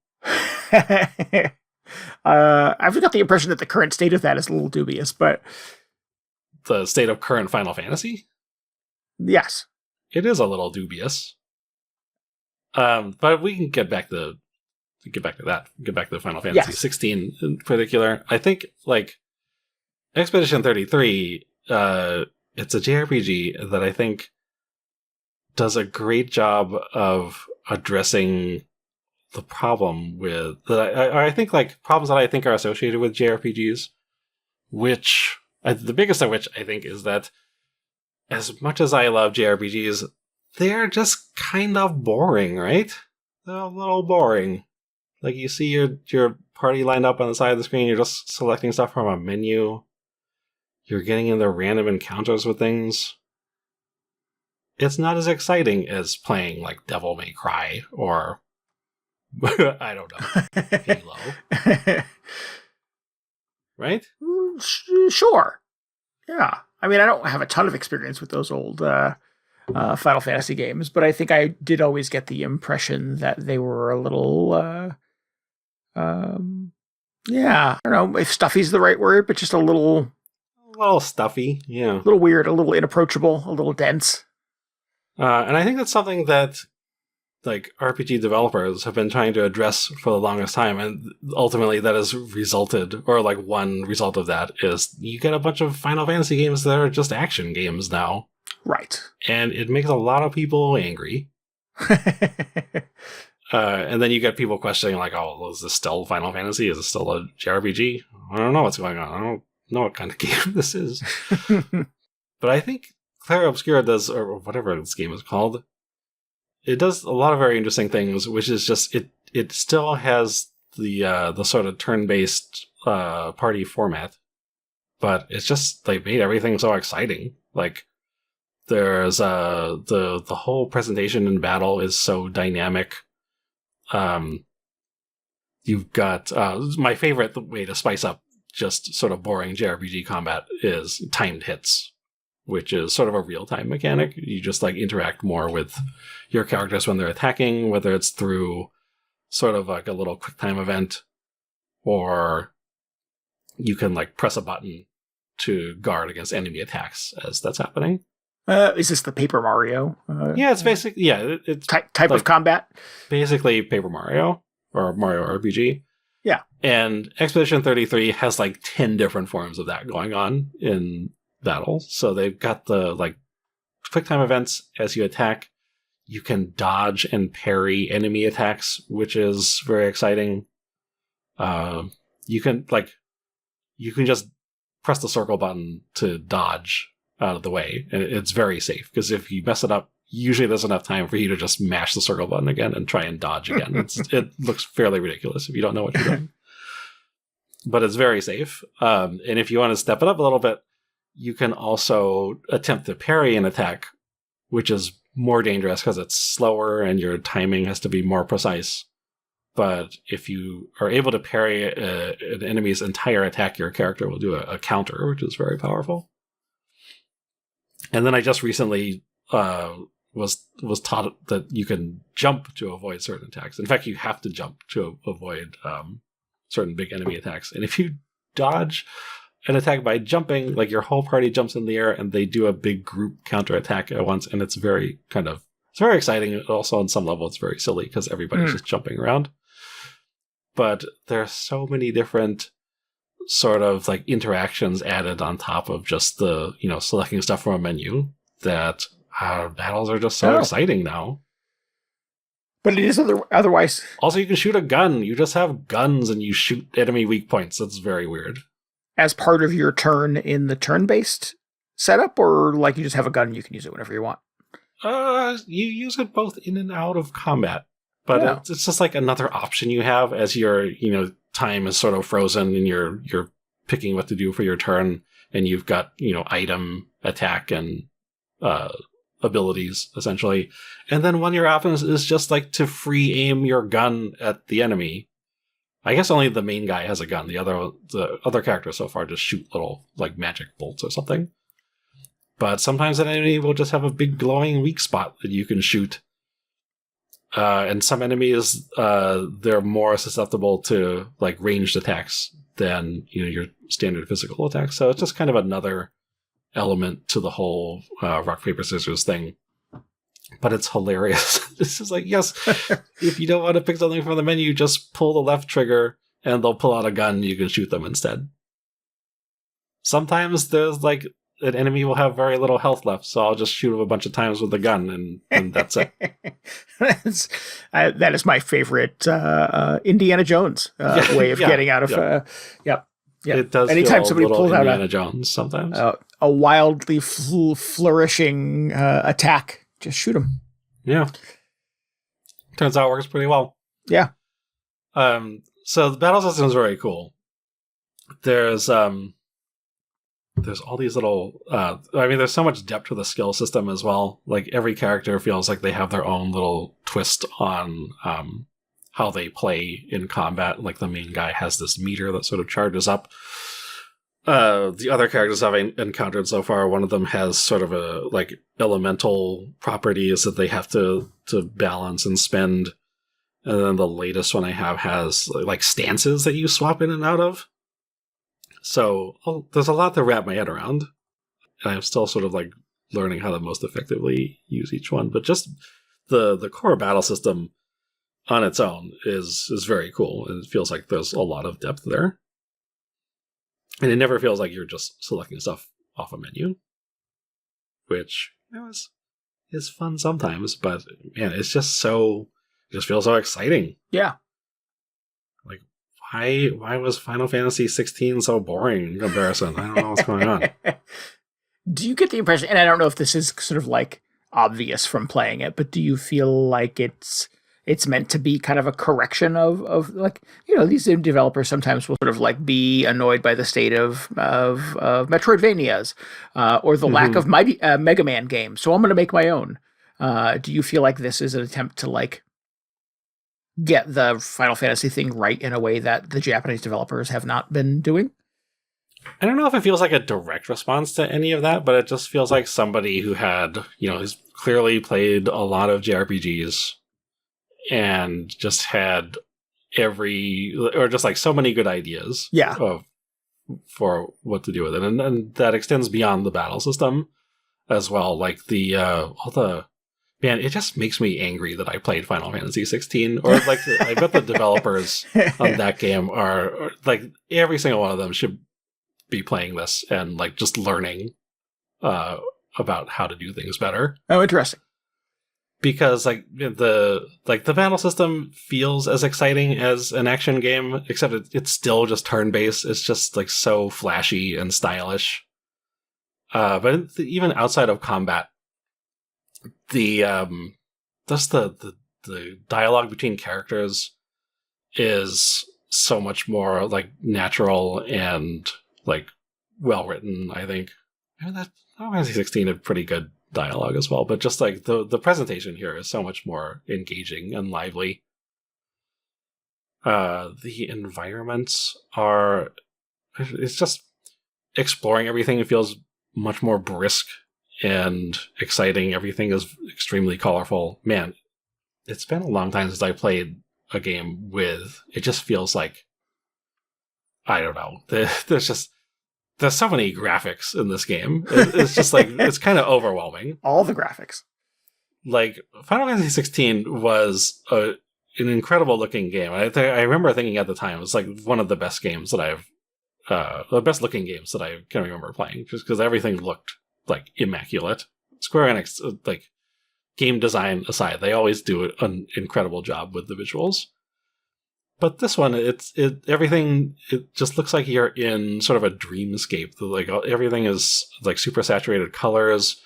I've got the impression that the current state of that is a little dubious, but... The state of current Final Fantasy? Yes. It is a little dubious. But we can get back to that. Get back to Final Fantasy 16 in particular. I think, like, Expedition 33, it's a JRPG that I think does a great job of addressing the problem with that. I think, like, problems that I think are associated with JRPGs, which the biggest of which I think is that as much as I love JRPGs, they're just kind of boring, right? They're a little boring. Like, you see your party lined up on the side of the screen, you're just selecting stuff from a menu. You're getting into random encounters with things. It's not as exciting as playing, like, Devil May Cry or, I don't know, Halo. Right? Sure. Yeah. I mean, I don't have a ton of experience with those old Final Fantasy games, but I think I did always get the impression that they were a little, yeah, I don't know if stuffy's the right word, but just a little stuffy, yeah. A little weird, a little inapproachable, a little dense. And I think that's something that, like, RPG developers have been trying to address for the longest time, and ultimately that has resulted, or like one result of that is you get a bunch of Final Fantasy games that are just action games now. Right. And it makes a lot of people angry. And then you get people questioning, like, oh, is this still Final Fantasy? Is it still a JRPG? I don't know what's going on. I don't know what kind of game this is. But I think Clair Obscur does, or whatever this game is called, it does a lot of very interesting things, which is just, it still has the sort of turn-based party format, but it's just, they made everything so exciting. Like, there's the whole presentation in battle is so dynamic. You've got my favorite way to spice up just sort of boring JRPG combat is timed hits, which is sort of a real-time mechanic. You just, like, interact more with your characters when they're attacking, whether it's through sort of like a little quick time event, or you can, like, press a button to guard against enemy attacks as that's happening. Is this the Paper Mario? Yeah, it's basically, yeah. It's type like, of combat? Basically Paper Mario, or Mario RPG. Yeah. And Expedition 33 has, like, 10 different forms of that going on in battle. So they've got the, like, quick time events as you attack. You can dodge and parry enemy attacks, which is very exciting. You can just press the circle button to dodge out of the way, and it's very safe, because if you mess it up, usually there's enough time for you to just mash the circle button again and try and dodge again. It looks fairly ridiculous if you don't know what you're doing. But it's very safe. And if you want to step it up a little bit, you can also attempt to parry an attack, which is more dangerous because it's slower and your timing has to be more precise. But if you are able to parry an enemy's entire attack, your character will do a counter, which is very powerful. And then I just recently was taught that you can jump to avoid certain attacks. In fact, you have to jump to avoid certain big enemy attacks. And if you dodge an attack by jumping, like, your whole party jumps in the air and they do a big group counter attack at once, and it's very exciting. Also, on some level, it's very silly because everybody's just jumping around. But there are so many different sort of like interactions added on top of just the, selecting stuff from a menu that battles are just so exciting now. But it is otherwise. Also, you can shoot a gun. You just have guns and you shoot enemy weak points. That's very weird. As part of your turn in the turn-based setup, or like you just have a gun and you can use it whenever you want? You use it both in and out of combat. But it's just like another option you have as your, time is sort of frozen and you're picking what to do for your turn, and you've got, item, attack, and abilities, essentially. And then one of your options is just like to free aim your gun at the enemy. I guess only the main guy has a gun. The other characters so far just shoot little like magic bolts or something. But sometimes an enemy will just have a big glowing weak spot that you can shoot. And some enemies, they're more susceptible to like ranged attacks than your standard physical attacks. So it's just kind of another element to the whole rock paper scissors thing. But it's hilarious. This is like, yes, if you don't want to pick something from the menu, just pull the left trigger and they'll pull out a gun and you can shoot them instead. Sometimes there's like an enemy will have very little health left, so I'll just shoot him a bunch of times with the gun and that's it. That is my favorite Indiana Jones way of getting out of. Yep. It does. Anytime somebody pulls out Indiana Jones, sometimes a wildly flourishing attack, just shoot him. Yeah. Turns out it works pretty well. Yeah. So the battle system is very cool. There's all these little, there's so much depth to the skill system as well. Like every character feels like they have their own little twist on how they play in combat. Like the main guy has this meter that sort of charges up. The other characters I've encountered so far, one of them has sort of a like elemental properties that they have to balance and spend. And then the latest one I have has like stances that you swap in and out of. So there's a lot to wrap my head around. And I'm still sort of like learning how to most effectively use each one. But just the core battle system on its own is very cool. And it feels like there's a lot of depth there. And it never feels like you're just selecting stuff off a menu. Which is fun sometimes. But man, it just feels so exciting. Yeah. Like, why was Final Fantasy 16 so boring in comparison? I don't know what's going on. Do you get the impression, and I don't know if this is sort of like obvious from playing it, but do you feel like it's meant to be kind of a correction of like, these developers sometimes will sort of like be annoyed by the state of Metroidvanias or the lack of Mega Man games, so I'm going to make my own. Do you feel like this is an attempt to like get the Final Fantasy thing right in a way that the Japanese developers have not been doing? I don't know if it feels like a direct response to any of that, but it just feels like somebody who had, who's clearly played a lot of JRPGs and just had just like so many good ideas for what to do with it. And that extends beyond the battle system as well. Like man, it just makes me angry that I played Final Fantasy 16. Or like, I bet the developers on that game are like, every single one of them should be playing this and like just learning about how to do things better. Oh, interesting. Because like the battle system feels as exciting as an action game, except it's still just turn-based. It's just like so flashy and stylish. But even outside of combat, the dialogue between characters is so much more like natural and like well written. I think that Final Fantasy 16 had pretty good dialogue as well, but just like the presentation here is so much more engaging and lively. The environments it's just exploring everything. It feels much more brisk and exciting. Everything is extremely colorful. Man, it's been a long time since I played a game it just feels like, I don't know, there's so many graphics in this game. It's just like, it's kind of overwhelming. All the graphics. Like, Final Fantasy 16 was an incredible looking game. I remember thinking at the time, it was like one of the best games that I've the best looking games that I can remember playing, just because everything looked like immaculate. Square Enix, like game design aside, they always do an incredible job with the visuals. But this one, everything just looks like you're in sort of a dreamscape. Like everything is like super saturated colors.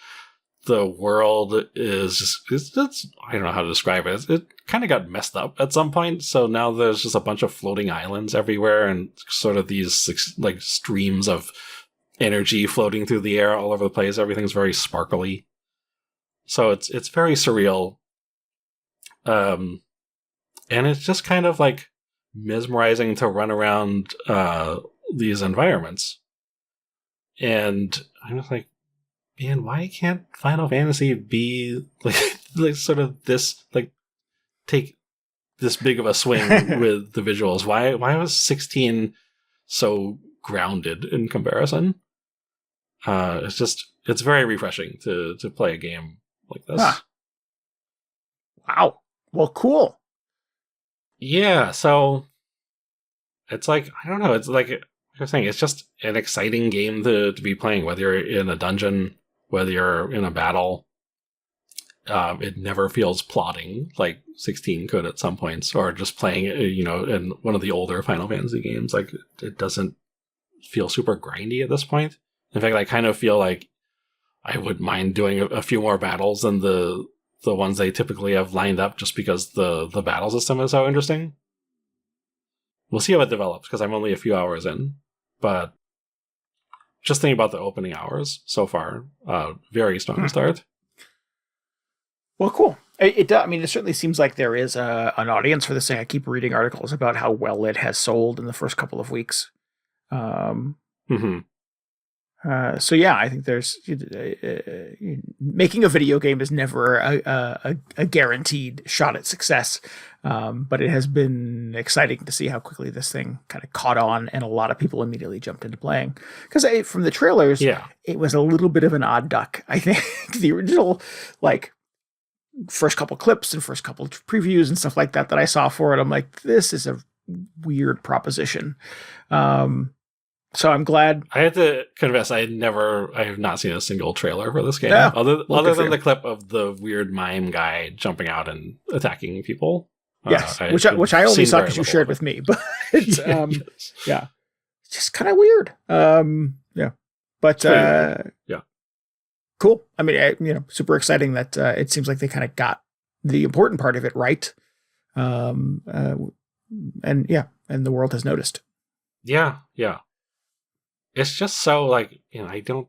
The world is I don't know how to describe it. It kind of got messed up at some point, so now there's just a bunch of floating islands everywhere, and sort of these like streams of energy floating through the air all over the place. Everything's very sparkly, so it's very surreal. And it's just kind of like mesmerizing to run around these environments. And I'm just like, man, why can't Final Fantasy be like sort of this, like, take this big of a swing with the visuals? Why was 16 so grounded in comparison? It's very refreshing to play a game like this. Huh. Wow. Well, cool. Yeah, so it's like, I don't know, it's like you're saying, it's just an exciting game to be playing, whether you're in a dungeon, whether you're in a battle. It never feels plodding like 16 could at some points, or just playing, in one of the older Final Fantasy games. Like, it doesn't feel super grindy at this point. In fact, I kind of feel like I wouldn't mind doing a few more battles than the ones they typically have lined up, just because the battle system is so interesting. We'll see how it develops, because I'm only a few hours in. But just thinking about the opening hours so far, very strong start. Well, cool. It certainly seems like there is an audience for this thing. I keep reading articles about how well it has sold in the first couple of weeks. So yeah, I think there's making a video game is never a guaranteed shot at success, but it has been exciting to see how quickly this thing kind of caught on, and a lot of people immediately jumped into playing. Because from the trailers, it was a little bit of an odd duck. I think the original, like, first couple clips and first couple previews and stuff like that I saw for it, I'm like, this is a weird proposition. So I'm glad. I have to confess, I have not seen a single trailer for this game, other than the clip of the weird mime guy jumping out and attacking people. Yes, which I only saw because you shared with me, but it's, yeah, it's just kind of weird. But cool. I mean, super exciting that it seems like they kind of got the important part of it right, and the world has noticed. Yeah. It's just so, like, I can't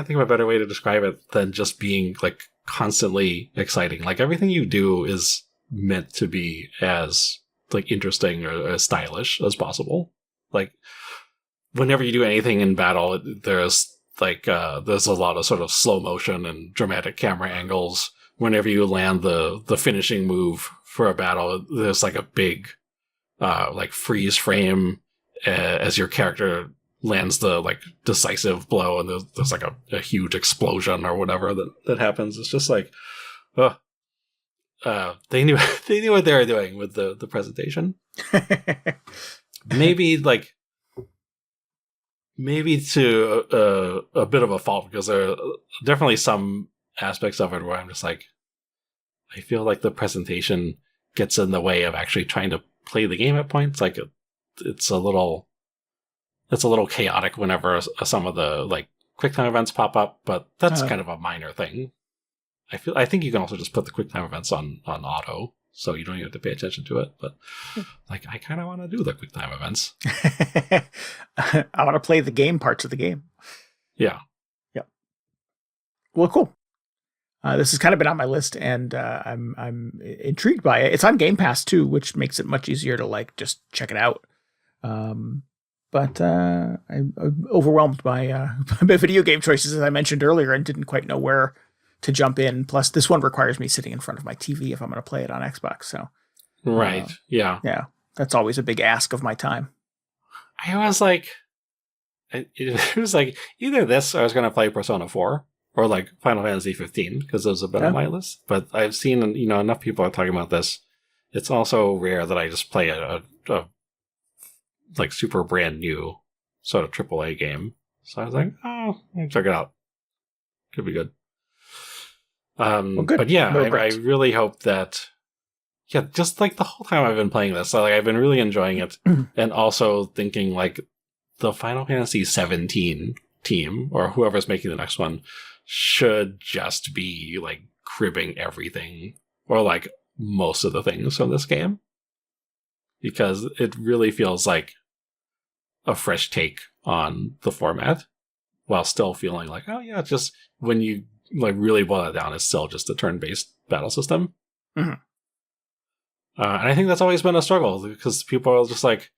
think of a better way to describe it than just being, like, constantly exciting. Like, everything you do is meant to be as, like, interesting or as stylish as possible. Like, whenever you do anything in battle, there's a lot of sort of slow motion and dramatic camera angles. Whenever you land the finishing move for a battle, there's, like, a big, like, freeze frame as your character lands the, like, decisive blow, and there's like a huge explosion or whatever that happens. It's just like, they knew what they were doing with the presentation. maybe to a bit of a fault, because there are definitely some aspects of it where I'm just like, I feel like the presentation gets in the way of actually trying to play the game at points. Like, it's a little chaotic whenever some of the, like, QuickTime events pop up, but that's kind of a minor thing. I think you can also just put the QuickTime events on auto, so you don't even have to pay attention to it. But, like, I kind of want to do the QuickTime events. I want to play the game parts of the game. Yeah. Yep. Well, cool. This has kind of been on my list, and I'm intrigued by it. It's on Game Pass too, which makes it much easier to, like, just check it out. But I'm overwhelmed by my video game choices, as I mentioned earlier, and didn't quite know where to jump in. Plus, this one requires me sitting in front of my TV if I'm going to play it on Xbox. So, right, yeah, that's always a big ask of my time. I was like, it was like either this, or I was going to play Persona 4 or, like, Final Fantasy 15, because those have been on my list. But I've seen, enough people are talking about this. It's also rare that I just play a like, super brand new sort of AAA game. So I was like, oh, I'll check it out. Could be good. Well, good. But yeah, I really hope that, just like the whole time I've been playing this, like I've been really enjoying it, and also thinking like the Final Fantasy 17 team, or whoever's making the next one, should just be like cribbing everything, or like most of the things from this game, because it really feels like a fresh take on the format, while still feeling like, oh yeah, just when you like really boil it down, it's still just a turn-based battle system. Mm-hmm. And I think that's always been a struggle, because people are just like,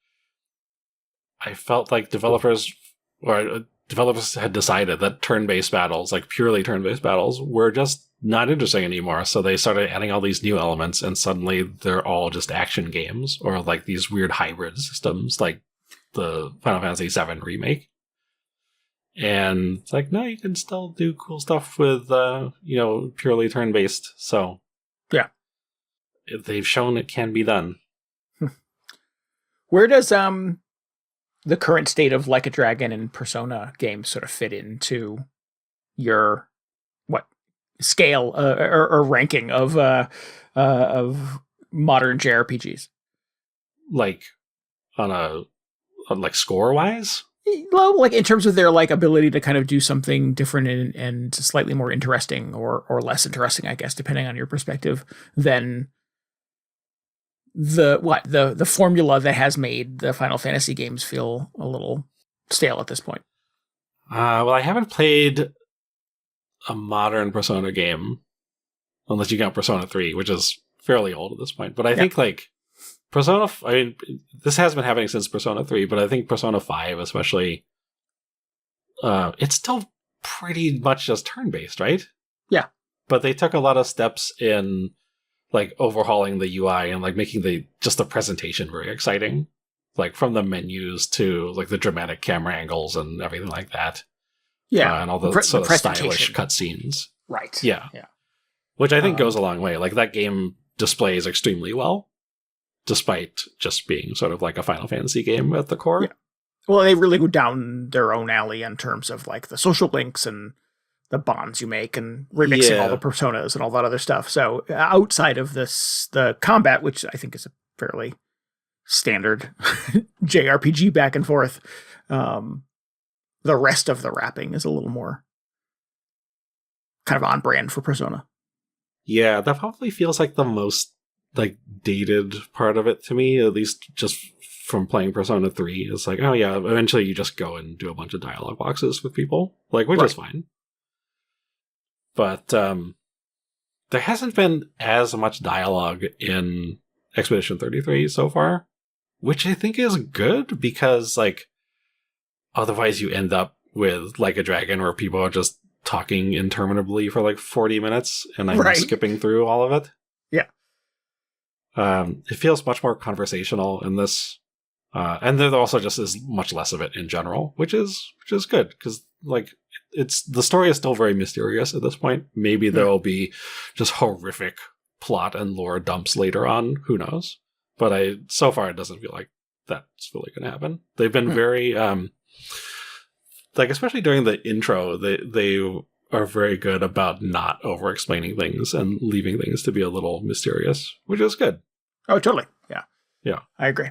I felt like developers had decided that turn-based battles, like purely turn-based battles, were just not interesting anymore. So they started adding all these new elements, and suddenly they're all just action games, or like these weird hybrid systems, like the Final Fantasy VII remake. And it's like, no, you can still do cool stuff with, purely turn-based. So yeah, they've shown it can be done. Where does the current state of Like a Dragon and Persona games sort of fit into your scale or ranking of modern JRPGs? Like on like score wise? Well, like in terms of their like ability to kind of do something different and slightly more interesting or less interesting, I guess, depending on your perspective, than the formula that has made the Final Fantasy games feel a little stale at this point. Well, I haven't played a modern Persona game, unless you count Persona 3, which is fairly old at this point. But I think like Persona, I mean, this has been happening since Persona 3, but I think Persona 5 especially, it's still pretty much just turn-based, right? Yeah. But they took a lot of steps in like overhauling the UI and like making the presentation very exciting. Like from the menus to like the dramatic camera angles and everything like that. Yeah. And all the sort of stylish cutscenes. Right. Yeah. Which I think goes a long way. Like that game displays extremely well, despite just being sort of like a Final Fantasy game at the core. Yeah. Well, they really go down their own alley in terms of like the social links and the bonds you make and remixing all the personas and all that other stuff. So outside of this, the combat, which I think is a fairly standard JRPG back and forth, the rest of the wrapping is a little more kind of on brand for Persona. Yeah, that probably feels like the most like dated part of it to me, at least just from playing Persona 3. It's like, oh yeah, eventually you just go and do a bunch of dialogue boxes with people, like, which is fine. But there hasn't been as much dialogue in Expedition 33 so far, which I think is good, because like otherwise you end up with Like a Dragon where people are just talking interminably for like 40 minutes and I'm skipping through all of it. Yeah. It feels much more conversational in this. And there also just is much less of it in general, which is good, because like the story is still very mysterious at this point. Maybe there will be just horrific plot and lore dumps later on. Who knows? But so far it doesn't feel like that's really going to happen. They've been very like, especially during the intro, they are very good about not over explaining things and leaving things to be a little mysterious, which is good. Oh, totally. Yeah. Yeah. I agree.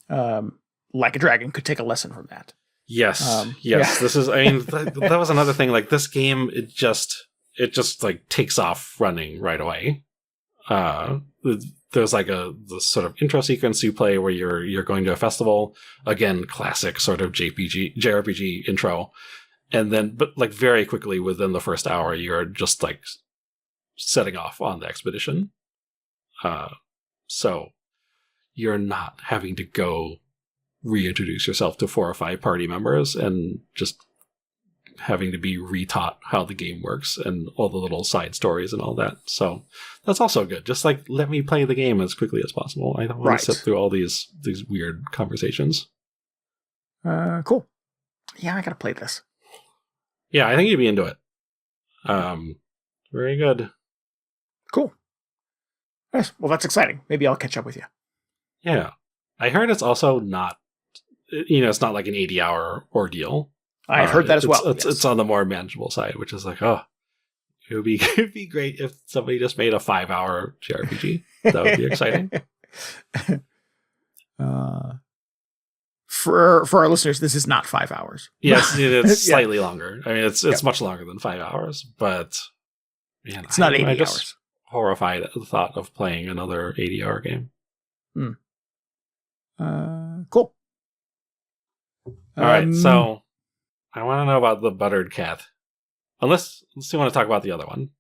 Like a Dragon could take a lesson from that. Yes. Yes. This is, I mean, that was another thing. Like this game, it just like takes off running right away. There's like the sort of intro sequence you play where you're going to a festival. Again, classic sort of JRPG intro. And then, but like very quickly within the first hour, you're just like setting off on the expedition. So you're not having to go reintroduce yourself to 4 or 5 party members and just having to be retaught how the game works and all the little side stories and all that. So that's also good. Just like, let me play the game as quickly as possible. I don't want to sit through all these weird conversations. Cool. Yeah, I gotta play this. Yeah, I think you'd be into it. Very good. Cool. Nice. Well, that's exciting. Maybe I'll catch up with you. Yeah. I heard it's also not it's not like an 80-hour ordeal. I've heard that as well. It's on the more manageable side, which is like, oh, it'd be great if somebody just made a 5-hour JRPG. That would be exciting. For our listeners, this is not 5 hours. Yes, it's slightly longer. I mean, it's much longer than 5 hours, but man, it's not 80 hours. Just horrified at the thought of playing another 80-hour game. Cool. All right, so I want to know about the buttered cat. Unless you want to talk about the other one.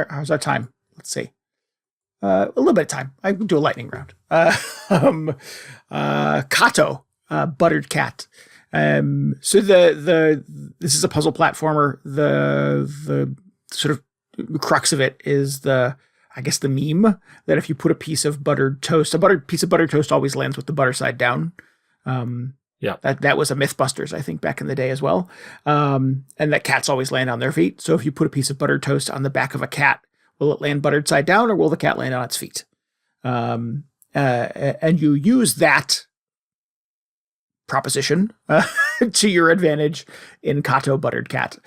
How's our time? Let's see. A little bit of time. I can do a lightning round. Cato, buttered cat. So this is a puzzle platformer. The sort of crux of it is the meme that if you put a piece of buttered toast, a piece of buttered toast always lands with the butter side down. That was a Mythbusters, I think, back in the day as well. And that cats always land on their feet. So if you put a piece of buttered toast on the back of a cat, will it land buttered side down or will the cat land on its feet? And you use that proposition to your advantage in Cato Buttered Cat.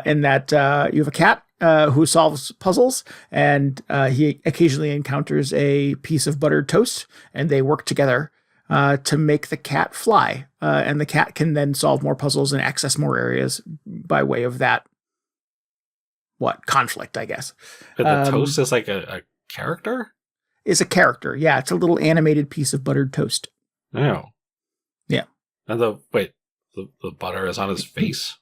In that you have a cat who solves puzzles, and he occasionally encounters a piece of buttered toast, and they work together to make the cat fly. And the cat can then solve more puzzles and access more areas by way of that conflict, I guess. But the toast is like a character? Is a character, yeah. It's a little animated piece of buttered toast. Oh. Yeah. And the butter is on his face?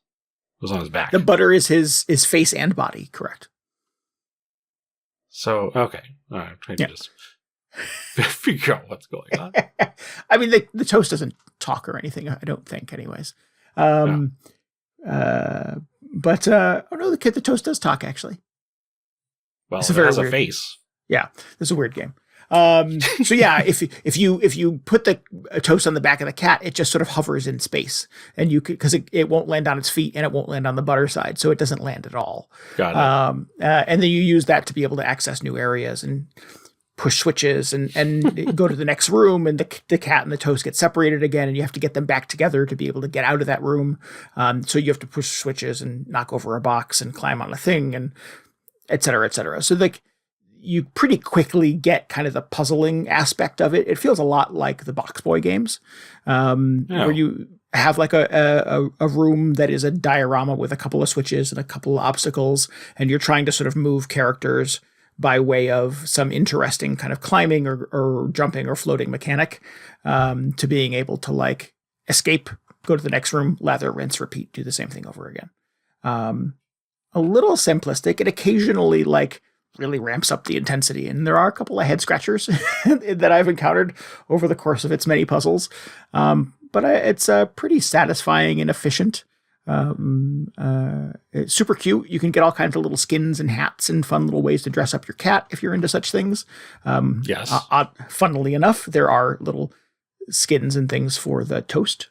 It was on his back. The butter is his face and body, correct. So, okay. All right, I'm trying to just figure out what's going on. I mean, the toast doesn't talk or anything, I don't think, anyways. But the toast does talk, actually. Well, it has a face. Yeah, this is a weird game. So yeah, if you put the toast on the back of the cat, it just sort of hovers in space, and because it won't land on its feet and it won't land on the butter side, so it doesn't land at all. Got it. And then you use that to be able to access new areas and push switches and go to the next room, and the cat and the toast get separated again, and you have to get them back together to be able to get out of that room. So you have to push switches and knock over a box and climb on a thing and et cetera, et cetera. So you pretty quickly get kind of the puzzling aspect of it. It feels a lot like the Box Boy games, where you have like a room that is a diorama with a couple of switches and a couple of obstacles, and you're trying to sort of move characters by way of some interesting kind of climbing or jumping or floating mechanic, to being able to like escape, go to the next room, lather, rinse, repeat, do the same thing over again. A little simplistic. It occasionally like really ramps up the intensity, and there are a couple of head scratchers that I've encountered over the course of its many puzzles. But it's pretty satisfying and efficient. It's super cute. You can get all kinds of little skins and hats and fun little ways to dress up your cat if you're into such things. Yes. Funnily enough, there are little skins and things for the toast.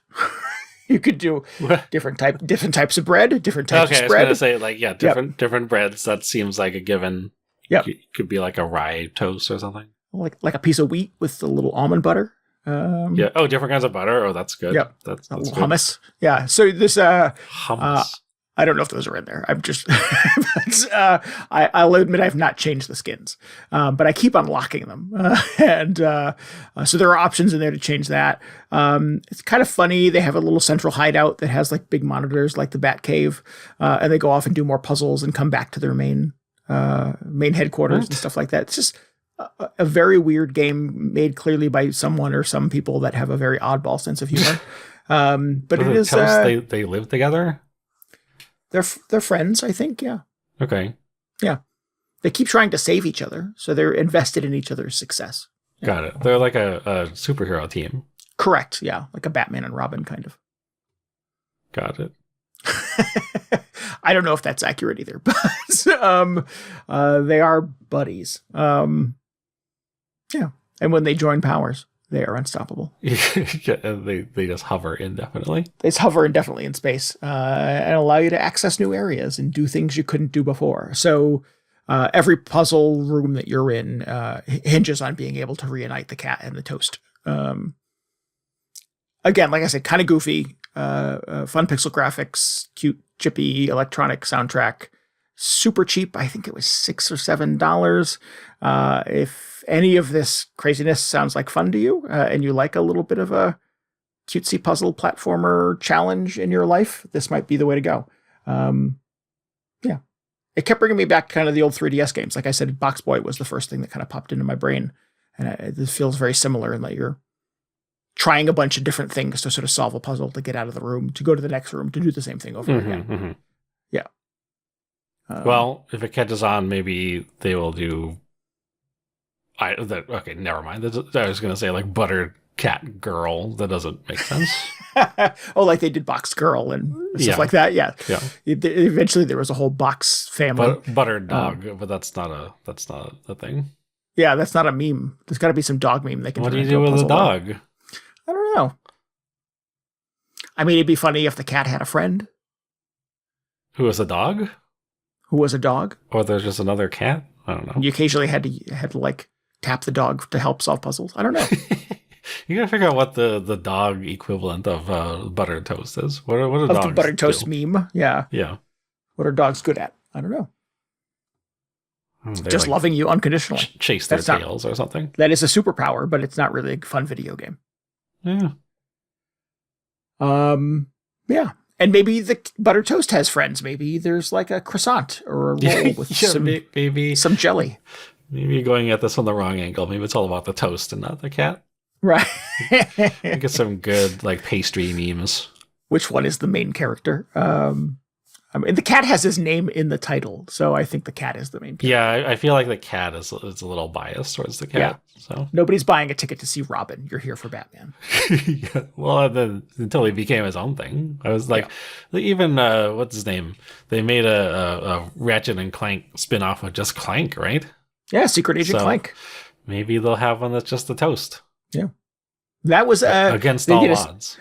You could do different types of bread, different types of spread. I was going to say, different breads. That seems like a given. Yep. Could be like a rye toast or something. Like a piece of wheat with a little almond butter. Yeah. Oh, different kinds of butter. Oh, that's good. Yep. That's good. Hummus. Yeah. So this hummus. I don't know if those are in there. I'm just I'll admit I've not changed the skins, but I keep unlocking them, so there are options in there to change that. It's kind of funny. They have a little central hideout that has like big monitors, like the Bat Cave, and they go off and do more puzzles and come back to their main headquarters and stuff like that. It's just a very weird game made clearly by someone or some people that have a very oddball sense of humor. But it is. They live together. They're friends, I think. Yeah. Okay. Yeah. They keep trying to save each other, so they're invested in each other's success. Yeah. Got it. They're like a superhero team. Correct. Yeah, like a Batman and Robin kind of. Got it. I don't know if that's accurate either, but they are buddies. Yeah, and when they join powers, they are unstoppable. They just hover indefinitely. They just hover indefinitely in space and allow you to access new areas and do things you couldn't do before. So every puzzle room that you're in hinges on being able to reunite the cat and the toast. again, like I said, kind of goofy, fun pixel graphics, cute, chippy electronic soundtrack, super cheap. I think it was $6 or $7. If any of this craziness sounds like fun to you, and you like a little bit of a cutesy puzzle platformer challenge in your life, this might be the way to go. Yeah. It kept bringing me back kind of the old 3DS games. Like I said, Box Boy was the first thing that kind of popped into my brain. And this feels very similar in that you're trying a bunch of different things to sort of solve a puzzle, to get out of the room, to go to the next room, to do the same thing over again. Mm-hmm. Yeah. Well, if it catches on, maybe they will do... okay, never mind. I was going to say like Buttered Cat Girl. That doesn't make sense. Oh, like they did Box Girl and stuff like that. Yeah. Eventually there was a whole Box family. Buttered Dog, but that's not a thing. Yeah, that's not a meme. There's got to be some dog meme they can. What do you do with a dog? I don't know. I mean, it'd be funny if the cat had a friend. Who was a dog? Who was a dog? Or there's just another cat? I don't know. You occasionally had to like tap the dog to help solve puzzles. I don't know. You gotta figure out what the dog equivalent of buttered toast is. What are dogs? The buttered toast meme? Yeah. Yeah. What are dogs good at? I don't know. They just like loving you unconditionally. Chase their tails or something. That is a superpower, but it's not really a fun video game. Yeah. Yeah. And maybe the buttered toast has friends. Maybe there's like a croissant or a roll with some jelly. Maybe you're going at this from the wrong angle. Maybe it's all about the toast and not the cat. Right. Get some good like pastry memes. Which one is the main character? I mean, the cat has his name in the title, so I think the cat is the main character. Yeah, I feel like the cat is a little biased towards the cat. Yeah. So nobody's buying a ticket to see Robin. You're here for Batman. Yeah. Well, then until he became his own thing, I was like, even what's his name? They made a Ratchet and Clank spin-off with just Clank, right? Yeah, Secret Agent Clank. Maybe they'll have one that's just the toast. Yeah, that was against all odds.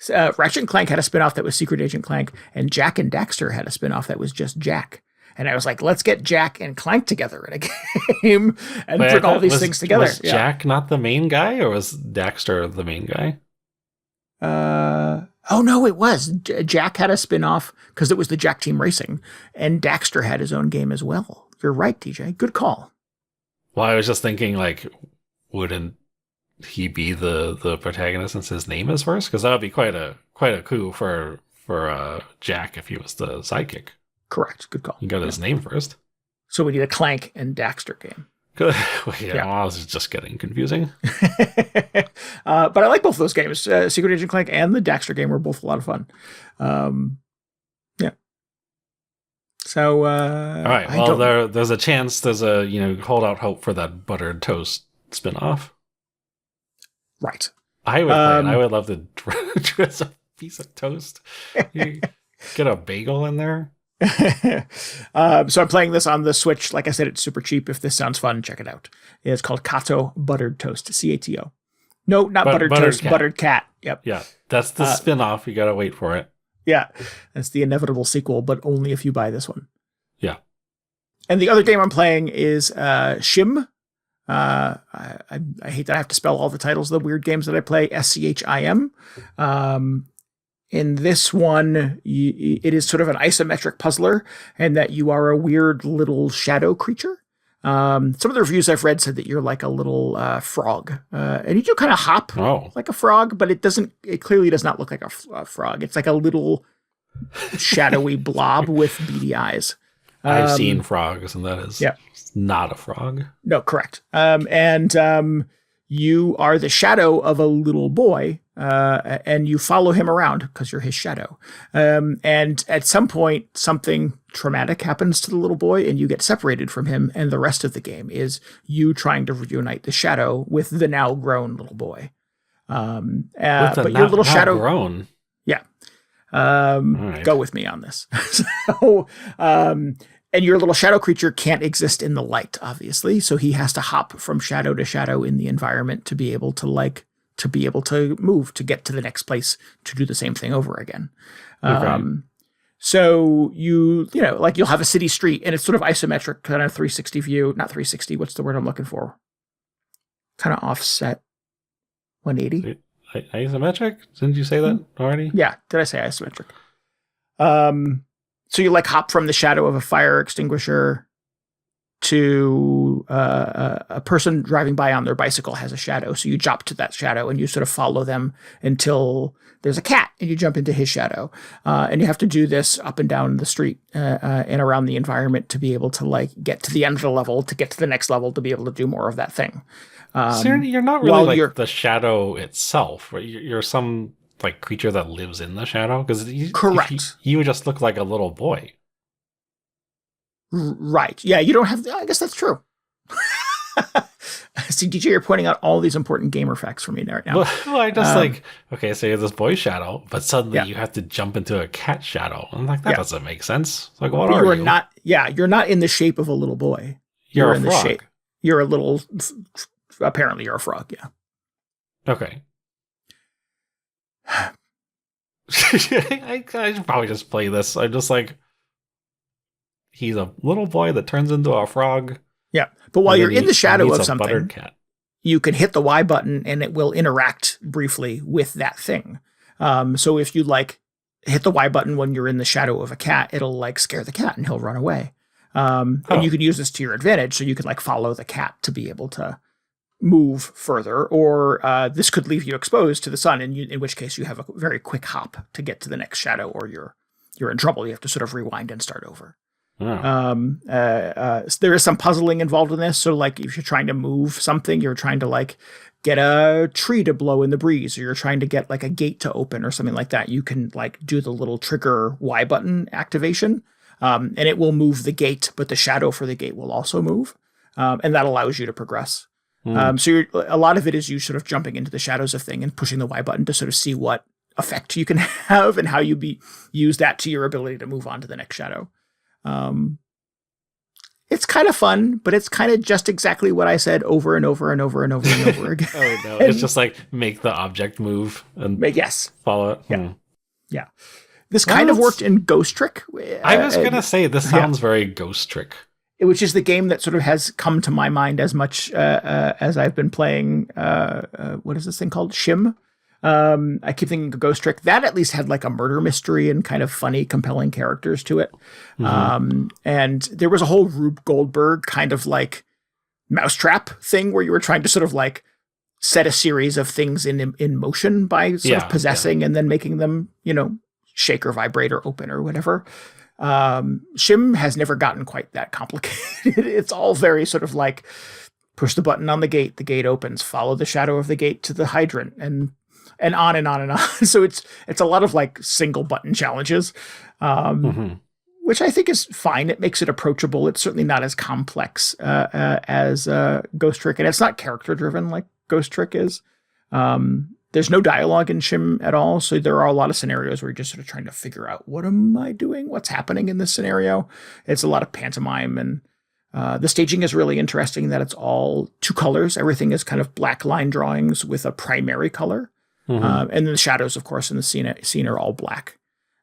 Ratchet and Clank had a spinoff that was Secret Agent Clank, and Jack and Daxter had a spinoff that was just Jack. And I was like, let's get Jack and Clank together in a game and bring all these things together. Was Jack not the main guy, or was Daxter the main guy? Oh, no, it was. Jack had a spinoff because it was the Jack Team Racing, and Daxter had his own game as well. You're right, DJ. Good call. Well, I was just thinking, like, wouldn't he be the protagonist since his name is first? Because that would be quite a coup for Jack if he was the sidekick. Correct. Good call. He got his name first. So we need a Clank and Daxter game. Good. Well, well, this is just getting confusing. But I like both of those games. Secret Agent Clank and the Daxter game were both a lot of fun. Yeah. So all right. Well, there's a chance. There's a hold out hope for that buttered toast spinoff. Right. I would play it. I would love to dress a piece of toast. You get a bagel in there. So I'm playing this on the Switch. Like I said, it's super cheap. If this sounds fun, check it out. It's called Cato Buttered Toast. CATO. No, not buttered toast. Cat. Buttered cat. Yep. Yeah, that's the spin-off. You gotta wait for it. Yeah, that's the inevitable sequel, but only if you buy this one. Yeah. And the other game I'm playing is Schim. I hate that I have to spell all the titles of the weird games that I play. SCHIM. In this one, it is sort of an isometric puzzler, and that you are a weird little shadow creature. Some of the reviews I've read said that you're like a little frog, and you do kind of hop like a frog, but it clearly does not look like a frog. It's like a little shadowy blob with beady eyes. I've seen frogs, and that is not a frog. No, correct. And you are the shadow of a little boy, and you follow him around because you're his shadow. And at some point, something traumatic happens to the little boy, and you get separated from him, and the rest of the game is you trying to reunite the shadow with the now grown little boy. But your little shadow grown. Yeah. Right. Go with me on this. So, and your little shadow creature can't exist in the light, obviously. So he has to hop from shadow to shadow in the environment to be able to move, to get to the next place, to do the same thing over again. Okay. So you'll have a city street, and it's sort of isometric, kind of 360 view, not 360. What's the word I'm looking for? Kind of offset 180. Isometric? Didn't you say that already? Yeah. Did I say isometric? So you like hop from the shadow of a fire extinguisher to a person driving by on their bicycle has a shadow. So you jump to that shadow and you sort of follow them until there's a cat and you jump into his shadow. And you have to do this up and down the street and around the environment to be able to like get to the end of the level, to get to the next level, to be able to do more of that thing. So you're not really like the shadow itself, right? You're some like creature that lives in the shadow? Because correct. You just look like a little boy. Right. Yeah, you don't have... I guess that's true. See, DJ, you're pointing out all these important gamer facts for me right now. Well, I just okay, so you have this boy shadow, but suddenly you have to jump into a cat shadow. I'm like, that doesn't make sense. It's like, what are you? You're not in the shape of a little boy. You're a in frog. The shape. You're a little... Apparently you're a frog, yeah. Okay. I should probably just play this. I'm just like... He's a little boy that turns into a frog. Yeah, but while you're in the shadow of something, cat. You can hit the Y button and it will interact briefly with that thing. So if you like hit the Y button when you're in the shadow of a cat, it'll like scare the cat and he'll run away. And you can use this to your advantage. So you can like follow the cat to be able to move further, or this could leave you exposed to the sun, in which case you have a very quick hop to get to the next shadow, or you're in trouble. You have to sort of rewind and start over. There is some puzzling involved in this. So like if you're trying to move something, you're trying to like get a tree to blow in the breeze, or you're trying to get like a gate to open or something like that, you can like do the little trigger Y button activation. And it will move the gate, but the shadow for the gate will also move. And that allows you to progress. So a lot of it is you sort of jumping into the shadows of thing and pushing the Y button to sort of see what effect you can have and how you use that to your ability to move on to the next shadow. It's kind of fun, but it's kind of just exactly what I said over and over and over and over and over again. Oh no, it's just like make the object move and follow it. Yeah. Yeah. This kind of worked in Ghost Trick. I was going to say, this sounds very Ghost Trick. Which is the game that sort of has come to my mind as much as I've been playing, what is this thing called? Schim. I keep thinking of Ghost Trick. That at least had like a murder mystery and kind of funny, compelling characters to it. And there was a whole Rube Goldberg kind of like mousetrap thing where you were trying to sort of like set a series of things in motion by sort of possessing and then making them, shake or vibrate or open or whatever. Schim has never gotten quite that complicated. It's all very sort of like push the button on the gate opens, follow the shadow of the gate to the hydrant, and on and on and on. So it's a lot of like single button challenges, which I think is fine. It makes it approachable. It's certainly not as complex as Ghost Trick, and it's not character driven like Ghost Trick is. There's no dialogue in Schim at all, so there are a lot of scenarios where you're just sort of trying to figure out, what am I doing? What's happening in this scenario? It's a lot of pantomime, and the staging is really interesting that it's all two colors. Everything is kind of black line drawings with a primary color. And then the shadows, of course, in the scene are all black.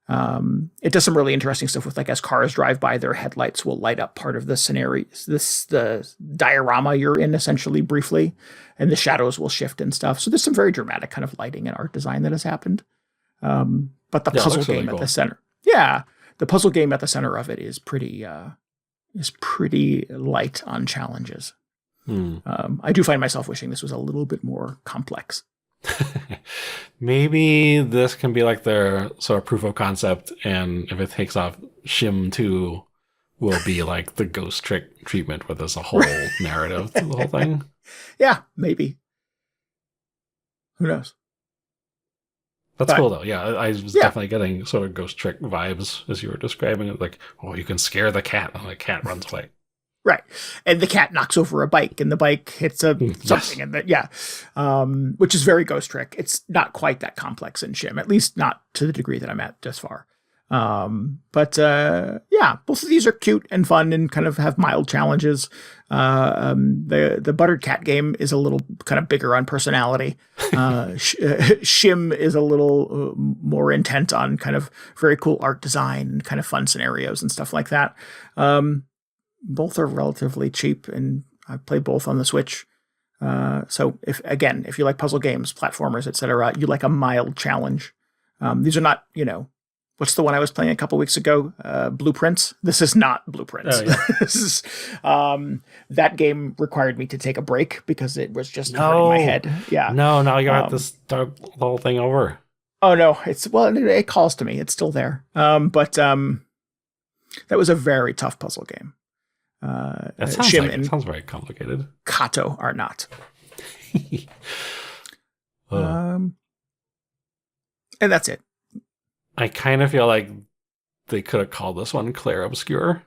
It does some really interesting stuff with, like, as cars drive by, their headlights will light up part of the scenario, the diorama you're in, essentially, briefly, and the shadows will shift and stuff. So there's some very dramatic kind of lighting and art design that has happened. But the puzzle game at the center, the puzzle game at the center of it is pretty light on challenges. I do find myself wishing this was a little bit more complex. Maybe this can be like their sort of proof of concept, and if it takes off, Schim 2 will be like the Ghost Trick treatment, where there's a whole narrative to the whole thing. Yeah, maybe. Who knows? That's cool, though. Yeah, I was definitely getting sort of Ghost Trick vibes as you were describing it. Like, you can scare the cat, and the cat runs away. Right. And the cat knocks over a bike, and the bike hits something. And which is very Ghost Trick. It's not quite that complex in Schim, at least not to the degree that I'm at thus far. But both of these are cute and fun and kind of have mild challenges. The Buttered Cat game is a little kind of bigger on personality. Schim is a little more intent on kind of very cool art design and kind of fun scenarios and stuff like that. Both are relatively cheap, and I play both on the Switch. So if you like puzzle games, platformers, etc., you like a mild challenge. These are not, what's the one I was playing a couple weeks ago? Blueprints. This is not Blueprints. Oh, yeah. This is that game required me to take a break because it was just hurting my head. Yeah. No, now you have to start the whole thing over. Oh no, it calls to me. It's still there. But that was a very tough puzzle game. That sounds sounds very complicated. Cato are not. And that's it. I kind of feel like they could have called this one Clair Obscur.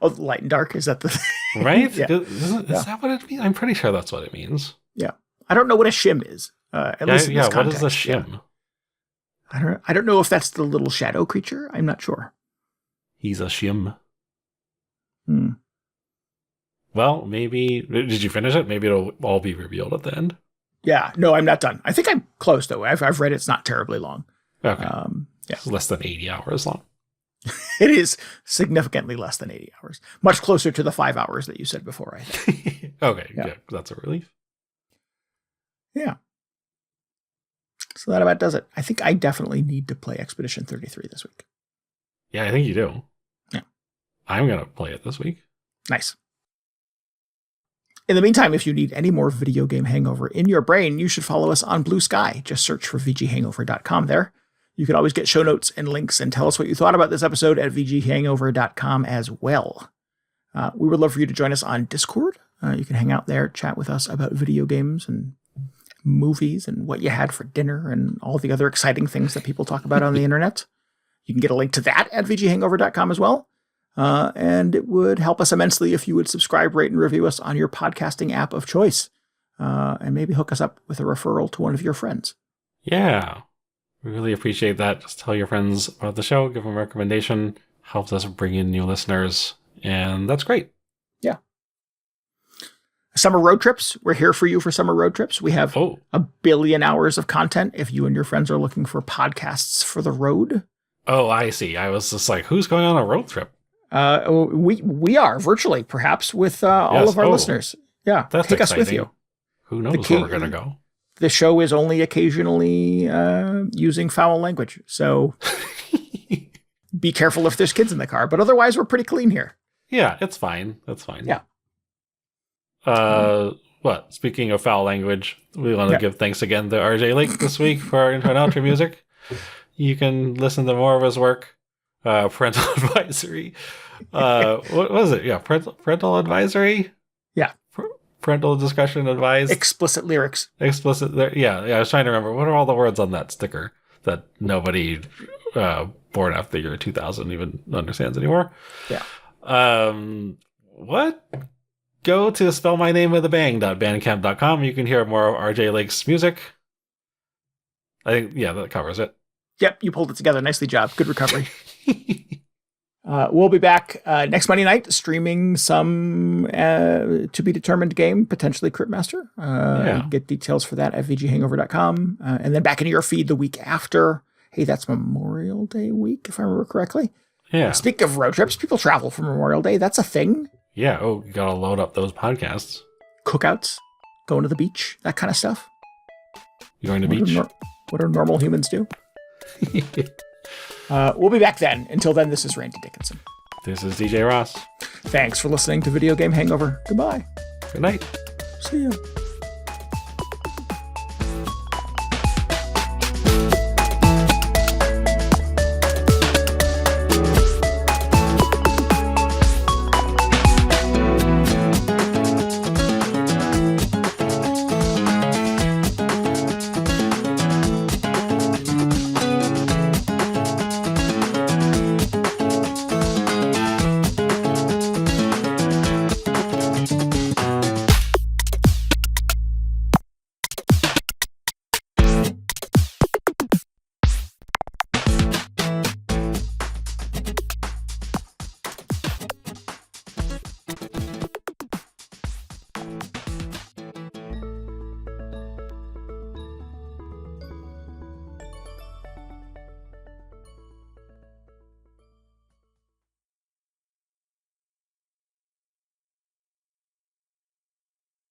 Oh, light and dark, is that the thing? Right? Yeah. Is that what it means? I'm pretty sure that's what it means. Yeah. I don't know what a Schim is. At least in this what is context. a Schim? Yeah. I don't know if that's the little shadow creature. I'm not sure. He's a Schim. Well, maybe. Did you finish it? Maybe it'll all be revealed at the end. Yeah. No, I'm not done. I think I'm close, though. I've read it's not terribly long. Okay. It's less than 80 hours long. It is significantly less than 80 hours. Much closer to the 5 hours that you said before, I think. Okay. Yeah. Good. That's a relief. Yeah. So that about does it. I think I definitely need to play Expedition 33 this week. Yeah, I think you do. Yeah. I'm going to play it this week. Nice. In the meantime, if you need any more video game hangover in your brain, you should follow us on Blue Sky. Just search for VGHangover.com there. You can always get show notes and links and tell us what you thought about this episode at VGHangover.com as well. We would love for you to join us on Discord. You can hang out there, chat with us about video games and movies and what you had for dinner and all the other exciting things that people talk about on the internet. You can get a link to that at VGHangover.com as well. And it would help us immensely if you would subscribe, rate, and review us on your podcasting app of choice. And maybe hook us up with a referral to one of your friends. Yeah. We really appreciate that. Just tell your friends about the show, give them a recommendation. Helps us bring in new listeners. And that's great. Yeah. Summer road trips. We're here for you for summer road trips. We have a billion hours of content if you and your friends are looking for podcasts for the road. Oh, I see. I was just like, who's going on a road trip? We are virtually, perhaps, with all of our listeners. Yeah, that's take exciting. Us with you. Who knows where we're going to go? The show is only occasionally using foul language, so be careful if there's kids in the car. But otherwise, we're pretty clean here. Yeah, it's fine. That's fine. Yeah. What? Speaking of foul language, we want to give thanks again to RJ Lake this week for our intro and outro music. You can listen to more of his work. Parental advisory. What was it? Yeah, parental advisory. Yeah. Parental discussion advised. Explicit lyrics. Yeah. I was trying to remember what are all the words on that sticker that nobody born after the year 2000 even understands anymore. Yeah. What? Go to spellmynamewithabang.bandcamp.com. You can hear more of RJ Lake's music. I think, that covers it. Yep, you pulled it together. Nicely job. Good recovery. We'll be back next Monday night streaming some to-be-determined game, potentially Cryptmaster. Get details for that at VGHangover.com. And then back into your feed the week after. Hey, that's Memorial Day week, if I remember correctly. Yeah. Speaking of road trips, people travel for Memorial Day. That's a thing. Yeah. Oh, you got to load up those podcasts. Cookouts, going to the beach, that kind of stuff. You going to the beach? What do normal humans do? We'll be back then. Until then, this is Randy Dickinson. This is DJ Ross. Thanks for listening to Video Game Hangover. Goodbye. Good night. See you.